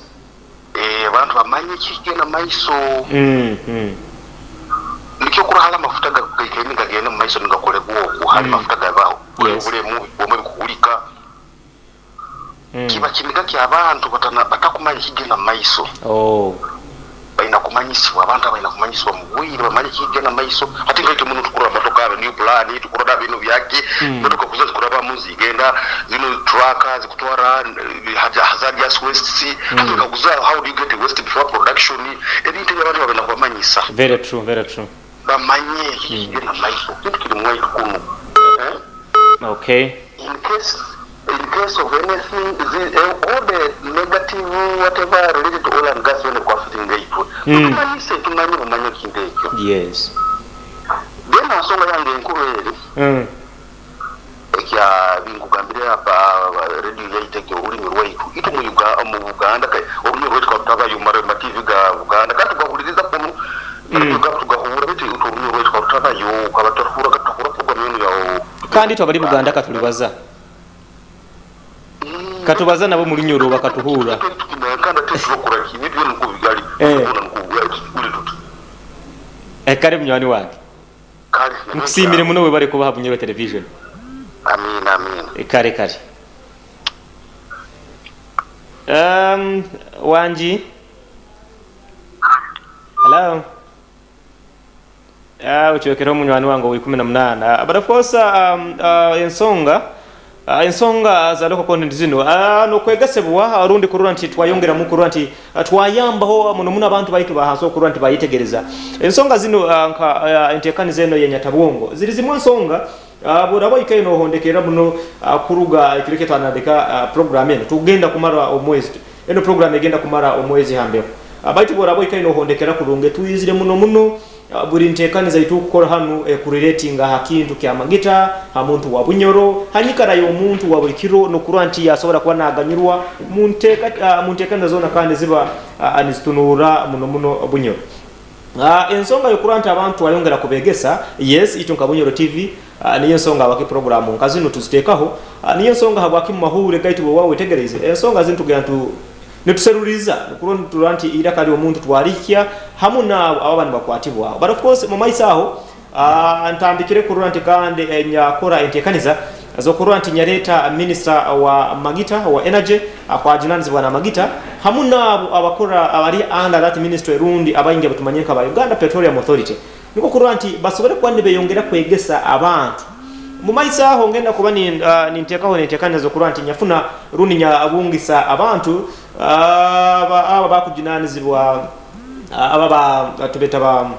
Abantu bamanye kigena maiso. Nikyo kurahala mafuta gakene gagenda mu maiso ngakolebwa ku hali mafuta gabaho. Ule mu bomwe kukulika. Kiba kimiga ky'abantu batakumanya kigena maiso. Baina kumanyisibwa abantu abaina kumanyisibwa mu bwire bamanye kigena maiso ati ngeke muno tukura motokaro new plan tukura bino byaki motoka kuzo kuraba muzi genda zino truckers kutwara hazardous waste tukaguza how do you get waste before production ebintu by'abantu babaina kumanyisa. Very true bamanye kigena maiso kintu kiri mu waitu kuno okay in case of anything, all the negative, whatever related to oil and gas, when yes. Then I saw young inquiry. Ekia bingugambira apa radio yaiteke uri mirwai itu mu Uganda kai uri mirwai kwa tava yumare mativi ga Uganda kati kwa kuliza kumu tugahura biti utu uri mirwai kwa tava yo kwa batafura program yenu ya kandi twabali Uganda katulibaza katubaza nabo muri nyoro bakatuhura kandi tuzokura kinyi byo nukubigali kare mnyani wange kare musimire muno we bari kubaha Bunyoro television. Amin. Kare. Wanji. Hello. Uchwekero munywani wangu wa 18. But of course ensonga za local content zino no kwegasebwa arundi kurura nti twayongera mu kurura nti twayambaho muno abantu baitu bahaso kurura nti bayitegereza ensonga zino nka entekani zeno yenya tabwongo ziri zimwe nsonga burabo ikaino hondekera muno kuruga kireke twanandika program eno tugenda kumara omwezi eno program egenda kumara omwezi hambeho baitu burabo ikaino hondekera kurunge tuyizire muno buri ntekani zaitu kukora hanu kurelatinga hakintu kya magita hamuntu wa Bunyoro hanyikara yo muntu wa bulikiro no kuranti yasobora kuba naganyirwa muntekani zona kandi ziba anizitunura muno Bunyoro ensonga yo kuranta abantu ayongera kubegesa yes itunka Bunyoro TV niyo nsonga abaki program nkazino tuzitekaho niyo nsonga habwaki mu mahure gaitu wawe tegereze ensonga zintu gantu netuseruriza kuranti ira kali omuntu twalikia hamuna ababani bakwatibwa but of course mu maisaho antambikire kuranti kande nyakora entekaniza zo kuranti nyaleta minister wa magita wa energy kwa junanzi bwana magita hamuna abakora abali under that ministry rundi abayinge batumanyeka ba Uganda Petroleum Authority niko kuranti basobole kwande beyongera kwegesa abantu mu maisaho ngenda kuba ni ntekaho netekaniza zo kuranti nyafuna rundi nya abungisa abantu aba bakujinanizibwa aba tubeta ba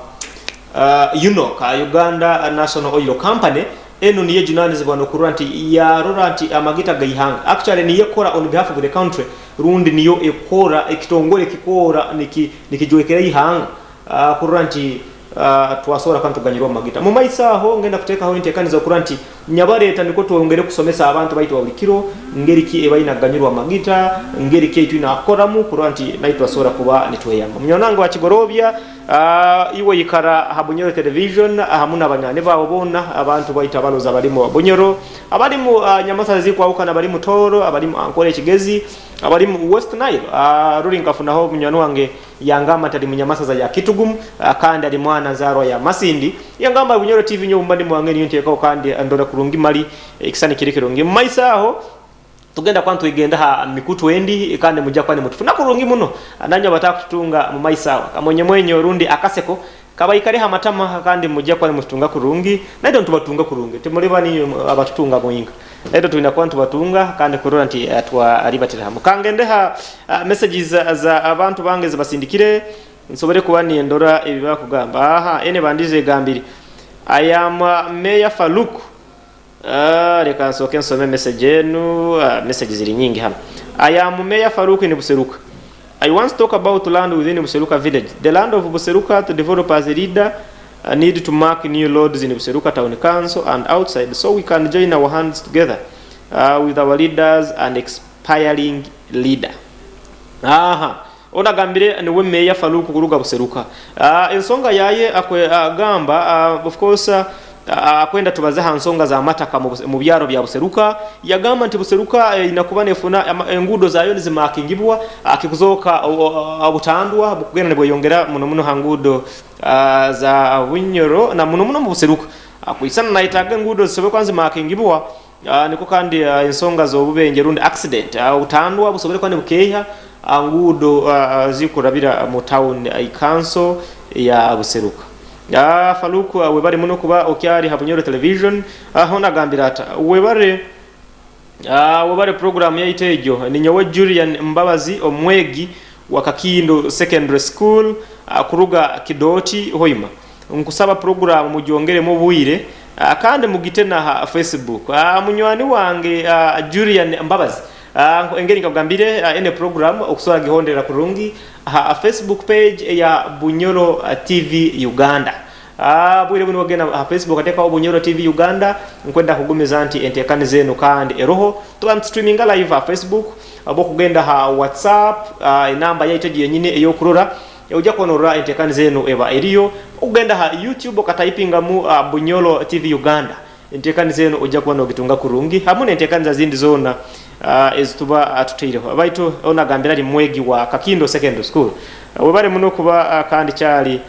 Uganda National Oil Company eno niye junanizibwa no kuranti ya roranti amagita gayihanga actually niye kora on behalf of the country rundi niyo ekora ekitongole kikora nikijwekera ihanga kuranti twasora kantu ganyirwa magita mu maisaho ngenda kuteka ho intekaniza kuranti nyabareta niko tuongere kusomesa abantu baito wabulikiro ngeriki ebayina ganyirwa magita ngeriki itu inakoramu kuranti naitwa sora kuba nitweyamba mnyonango wa Kigorobya iwe yikara Habunyoro television hamuna abanyane babo bona abantu baita baloza balimo Bunyoro abalimu Nyamasa zikwa ukana balimu Toro abalimu Ankole Kigezi abalimu West Nile ruri nkafuna ho mnyano wange yangama tali Munyamasa za ya Kitugum kandi ali mwana zaro ya Masindi yangamba Bunyoro TV nyo mbandi mwange yonte ko kandi andora kurungi mali ikisani kirikirungi maisaho tugenda kwantu igenda ha mikutu endi kandi mujja kwani mutufuna kurungi muno ananya batakutunga mu maisaho kamonye mwenyo rundi akaseko kabayikare ha matama kandi mujja kwani mutunga kurungi naido tubatunga kurungi temuleba ni abatutunga moyinga naido tuina kwantu batunga kandi kurora nti atwa alibatira mukangende ha messages za abantu bange zibasindikire nsobere kuba ni endora ebiba kugamba ene bandize gambiri I am Mayor Faluku reka nsoke nsome message yenu messages ziri nyingi hano I am Mayor Faruku in Buseruka. I want to talk about land within Buseruka village. The land of Buseruka to develop as a leader need to mark new roads in Buseruka town council and outside so we can join our hands together with our leaders and expiring leader. Ona gambire niwe Mayor Faruku kuruga Buseruka. Ensonga yaye gamba of course akwenda tubaze hansonga za mataka mu byaro bya Buseruka yagamba nti Buseruka inakubane funa engudo zayo nizimakingibwa akikuzoka abutandwa bukugenda ne bweyongera muno hangudo za Bunyoro na muno mu Buseruka akuyisana naitaga ngudo zisobe kwanza makingibwa niko kandi ensonga zo bubenje rundi accident utandwa busobere kwani bukeha ngudo zikurabira mu town council ya Buseruka. Faluku webare muno kuba okyari Habunyoro television hona gambirata webare program ya itejo ni nyowe Julian Mbabazi omwegi wa Kakindo secondary school kuruga Kidoti hoima nkusaba program mujongere mu buire kandi mugite na Facebook munywani wange Julian Mbabazi engeri ngambire ene program okusora gihondera kurungi Facebook page ya Bunyoro TV Uganda. Bwire buno gena Facebook ateka Bunyoro TV Uganda nkwenda kugumeza anti entekani zenu kandi eroho to streaming live Facebook abo kugenda ha WhatsApp inamba yaiteje yenyine eyo kurora ujja konora entekani zenu eba eriyo ugenda ha YouTube okataipinga mu Bunyoro TV Uganda entekani zenu ujja kuba no gitunga kurungi hamune entekani za zindi zona ezituba atutireho abaitu ona gambira ali mwegi wa Kakindo secondary school webare muno kuba kandi cyali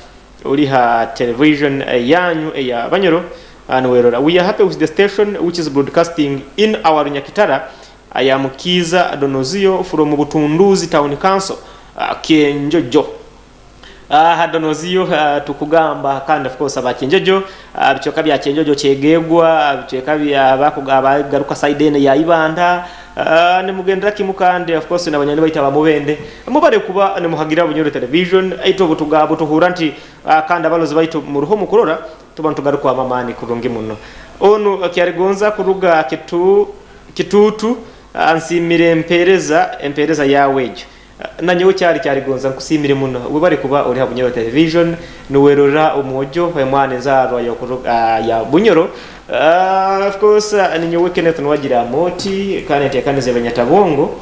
uri ha television yanyu ya Banyoro anwerora we are happy with the station which is broadcasting in our Nyakitara. I am Kiza Donozio from Butunduzi town council Kienjojo Donozio tukugamba kandi of course abakinjojo bicoka bya Kienjojo cyegegwa bicoka bya bakugaba garuka side ya Ibanda ne mugendera kimukande of course nabanyane baita bamubende mubare kuba ne muhagira Bunyoro television aito butugabo tuhuranti kandi abalozi baito mu ruho mukurora tubantu garuka amamani kurungi muno onu kyarigonza kuruga kitutu ansimire empereza yawejo nanyo cyarigonza nkusimire muno webare kuba uri ha Bunyoro television nuwerora umwojo wemwane nzaro ya Bunyoro. Of course ninyo Kenneth nwagira moti kanete kaneze benyatabongo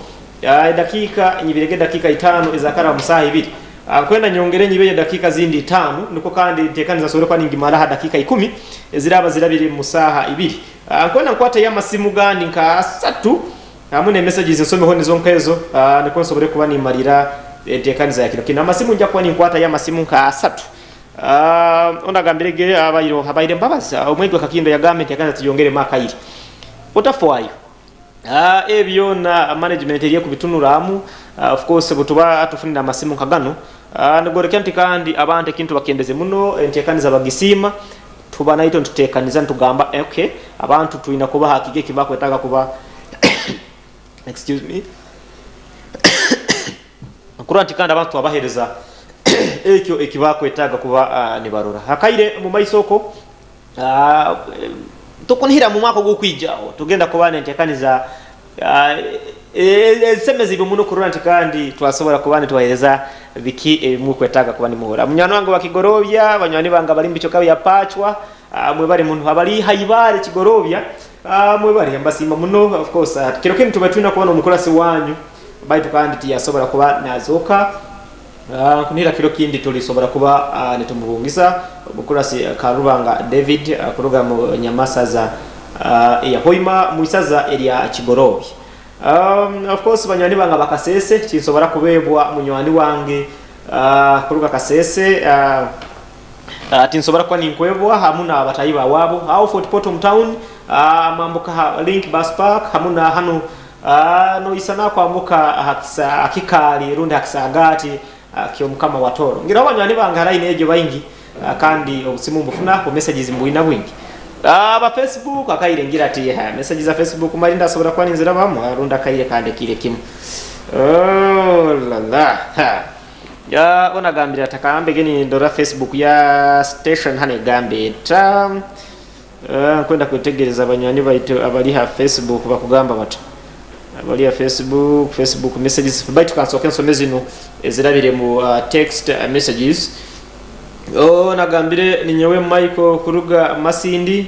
dakika nyibirege dakika 5 izakara musaha 2 kwenda nyongere nyibe dakika zindi 5 niko kandi tekaniza sore kwa ningi mara dakika 10 ziraba zirabiri musaha 2 kwenda nkwata ya masimu gandi nka 3 hamwe messages nsomeho nizo nkezo niko nsobore kuba ni marira tekaniza yakino kina masimu njya kwa ni nkwata ya masimu nka 3 ondagambirege abayire mbabaza omwego kakindo ya government yakanda tuyongere makayire otafwayo ebyo na management eriye kubitunuramu of course butuba atufunira amasimu kagano ngoreke nti kandi abantu kintu bakendeze muno entekaniza bagisima tuba naito ntutekaniza ntugamba okay abantu tuina kuba hakige kibakwetaka kuba excuse me kuranti kandi abantu abahereza ekyo ekibakwetaga kuba nibarora hakaire mu maisoko tukunihira mu mwaka gwo kwijjaho tugenda kubana entekaniza semezi bimuno kuranti kandi twasobora kubana twahereza biki mu kwetaga kuba ni muhora munyano wangu bakigorobya banyani banga bali mbicho kabi yapachwa mwe bari muntu abali haibare kigorobya mwe bari ambasima muno of course kiro kintu tubatuna kubana umukurasi wanyu baitu kandi tiyasobora kuba nazoka kunira kiro kindi tulisobora kuba nitumubungisa umukurasi Karubanga David kuruga mu nyamasaza ya Hoima muisaza eria Kigorobi of course banyani banga bakasese kinsobora kubebwa munywani wange kuruga kasese tinsobora kwa ninkwebwa hamuna abatayiba wabo au Fort Portal town mambuka link bus park hamuna hano no isana kwambuka hakisa akikali rundi hakisagati kiyomukama watoro ngira abanyani banga haraine ejo bayingi kandi obusimu mbufuna ko messages mbuina bwingi aba Facebook akaire ngira ati messages za Facebook marinda sobora kwa ninzira bamu arunda kaire kande kire kimu la la ya ona gambira takambe geni ndora Facebook ya station hane gambe ta kwenda kutegereza abanyani baitu abali ha Facebook bakugamba bata abali ha Facebook messages baitu kansoke nsomezino ezirabire mu text messages nagambire ni nyewe Michael kuruga Masindi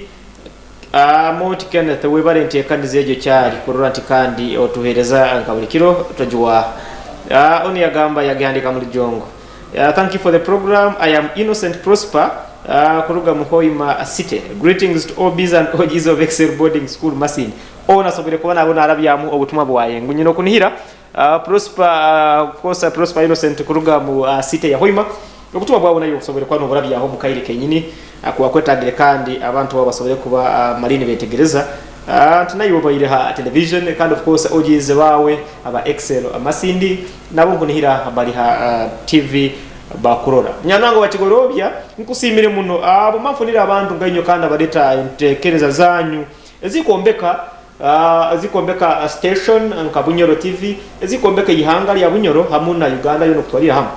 Mount Kenneth webale ntekanize ejo cyari kururanti kandi otuhereza ankabulikiro tojwa oni yagamba yagandika muri jongo thank you for the program. I am Innocent Prosper kuruga Muhoima City. Greetings to all bees and OGs of Excel Boarding School Masindi. Ona sobere kubona abona arabyamu obutumwa bwaye ngunyino kunihira Prosper kosa Prosper Innocent kuruga mu City ya Hoima obutumwa bwabo nayo sobere kwa nobura byaho mukayire kenyini akwakwetagire kandi abantu babo basobere kuba marine betegereza tunayo bayire ha television kind of course OGs bawe aba Excel Masindi nabo nkunihira bali ha TV bakurora nyanango bakigorobya nkusimire muno abo mafunira abantu ngainyo kandi abaleta intekereza zanyu ezikombeka station nkabunyoro TV ezikombeka ihanga lya bunyoro hamuna Uganda yono kutwalira hamu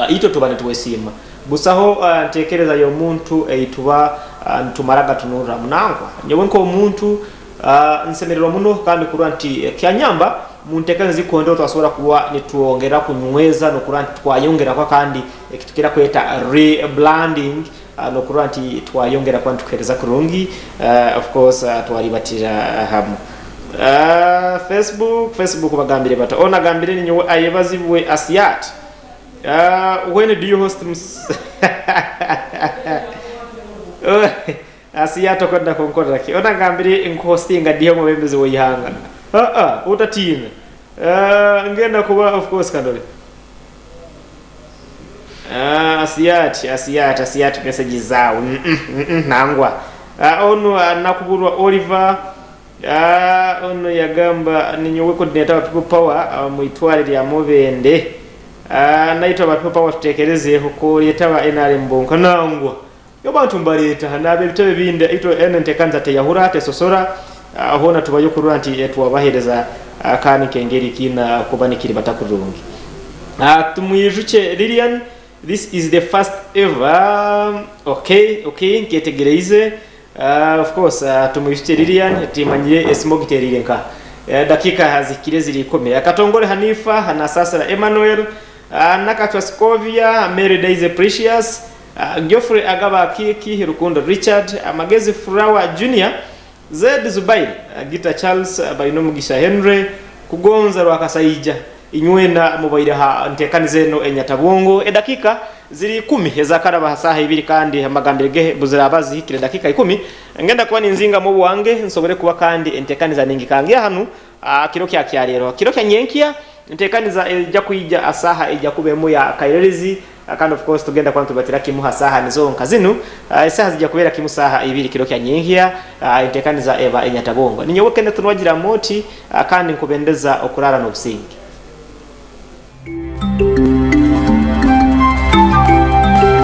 ito tubane tuwesima busaho ntekereza yo muntu eituba ntumaraga tunura munangwa nyewe nko muntu nsemerero muno kandi kuranti kyanyamba muntekeza zikondo twasora kuwa nituongera kunyweza no kuranti twayongera kwa kandi ekitukira kweta rebranding no kuranti twayongera kwa ntukereza kurungi of course twalibatira hamu Facebook bagambire bata ona gambire ni nyewe ayebazibwe Asiat. When do you host Asiato kwenda konkora ki ona gambire hostinga dio mu bembezi wo yihanga utatinga ngenda kuba of course kadole Asiat message zao nangwa ono nakubulwa Oliver ono yagamba ninyowe coordinator wa people power mu itwali ya Mubende naitwa people power tutekereze ko yetaba NRM bonka nangwa yobantu mbaleta nabe bitebe binde ito enentekanza te yahura te sosora hona tubayo kuranti etwabahereza kani kengeri kina kubanikiri batakurungi tumwijuche Lilian, this is the first ever okay ngetegereze of course tumwijuche Lilian timanyire esmogiterire nka dakika hazikire ziri komeye akatongole Hanifa hana sasa Emmanuel nakatwa Scovia Mary Daisy Precious Geoffrey Agaba Kiki Rukundo Richard Magezi Flower Junior Zed Zubair Gita Charles Bainomugisha Henry Kugonza Rwakasaija inywena mubaire ha ntekanize no enyatabwongo edakika ziri 10 ezakaraba hasaha 2 kandi amagambire ge buzirabazi hikire dakika 10 ngenda kuba ninzinga mu bwange nsobore kuba kandi entekaniza ningi kangia hanu kiro kya kyarero kiro kya nyenkia ntekaniza ejja kuyija asaha ejja kubemu ya kairerizi kandi of course tugenda kwantu batira kimu hasaha nizo nkazinu isaha zijja kubera kimu saha 2 kiro kya nyenkia entekaniza eva enyatabwongo ninyoboke ne tunwagira moti kandi nkubendeza okurara no busingi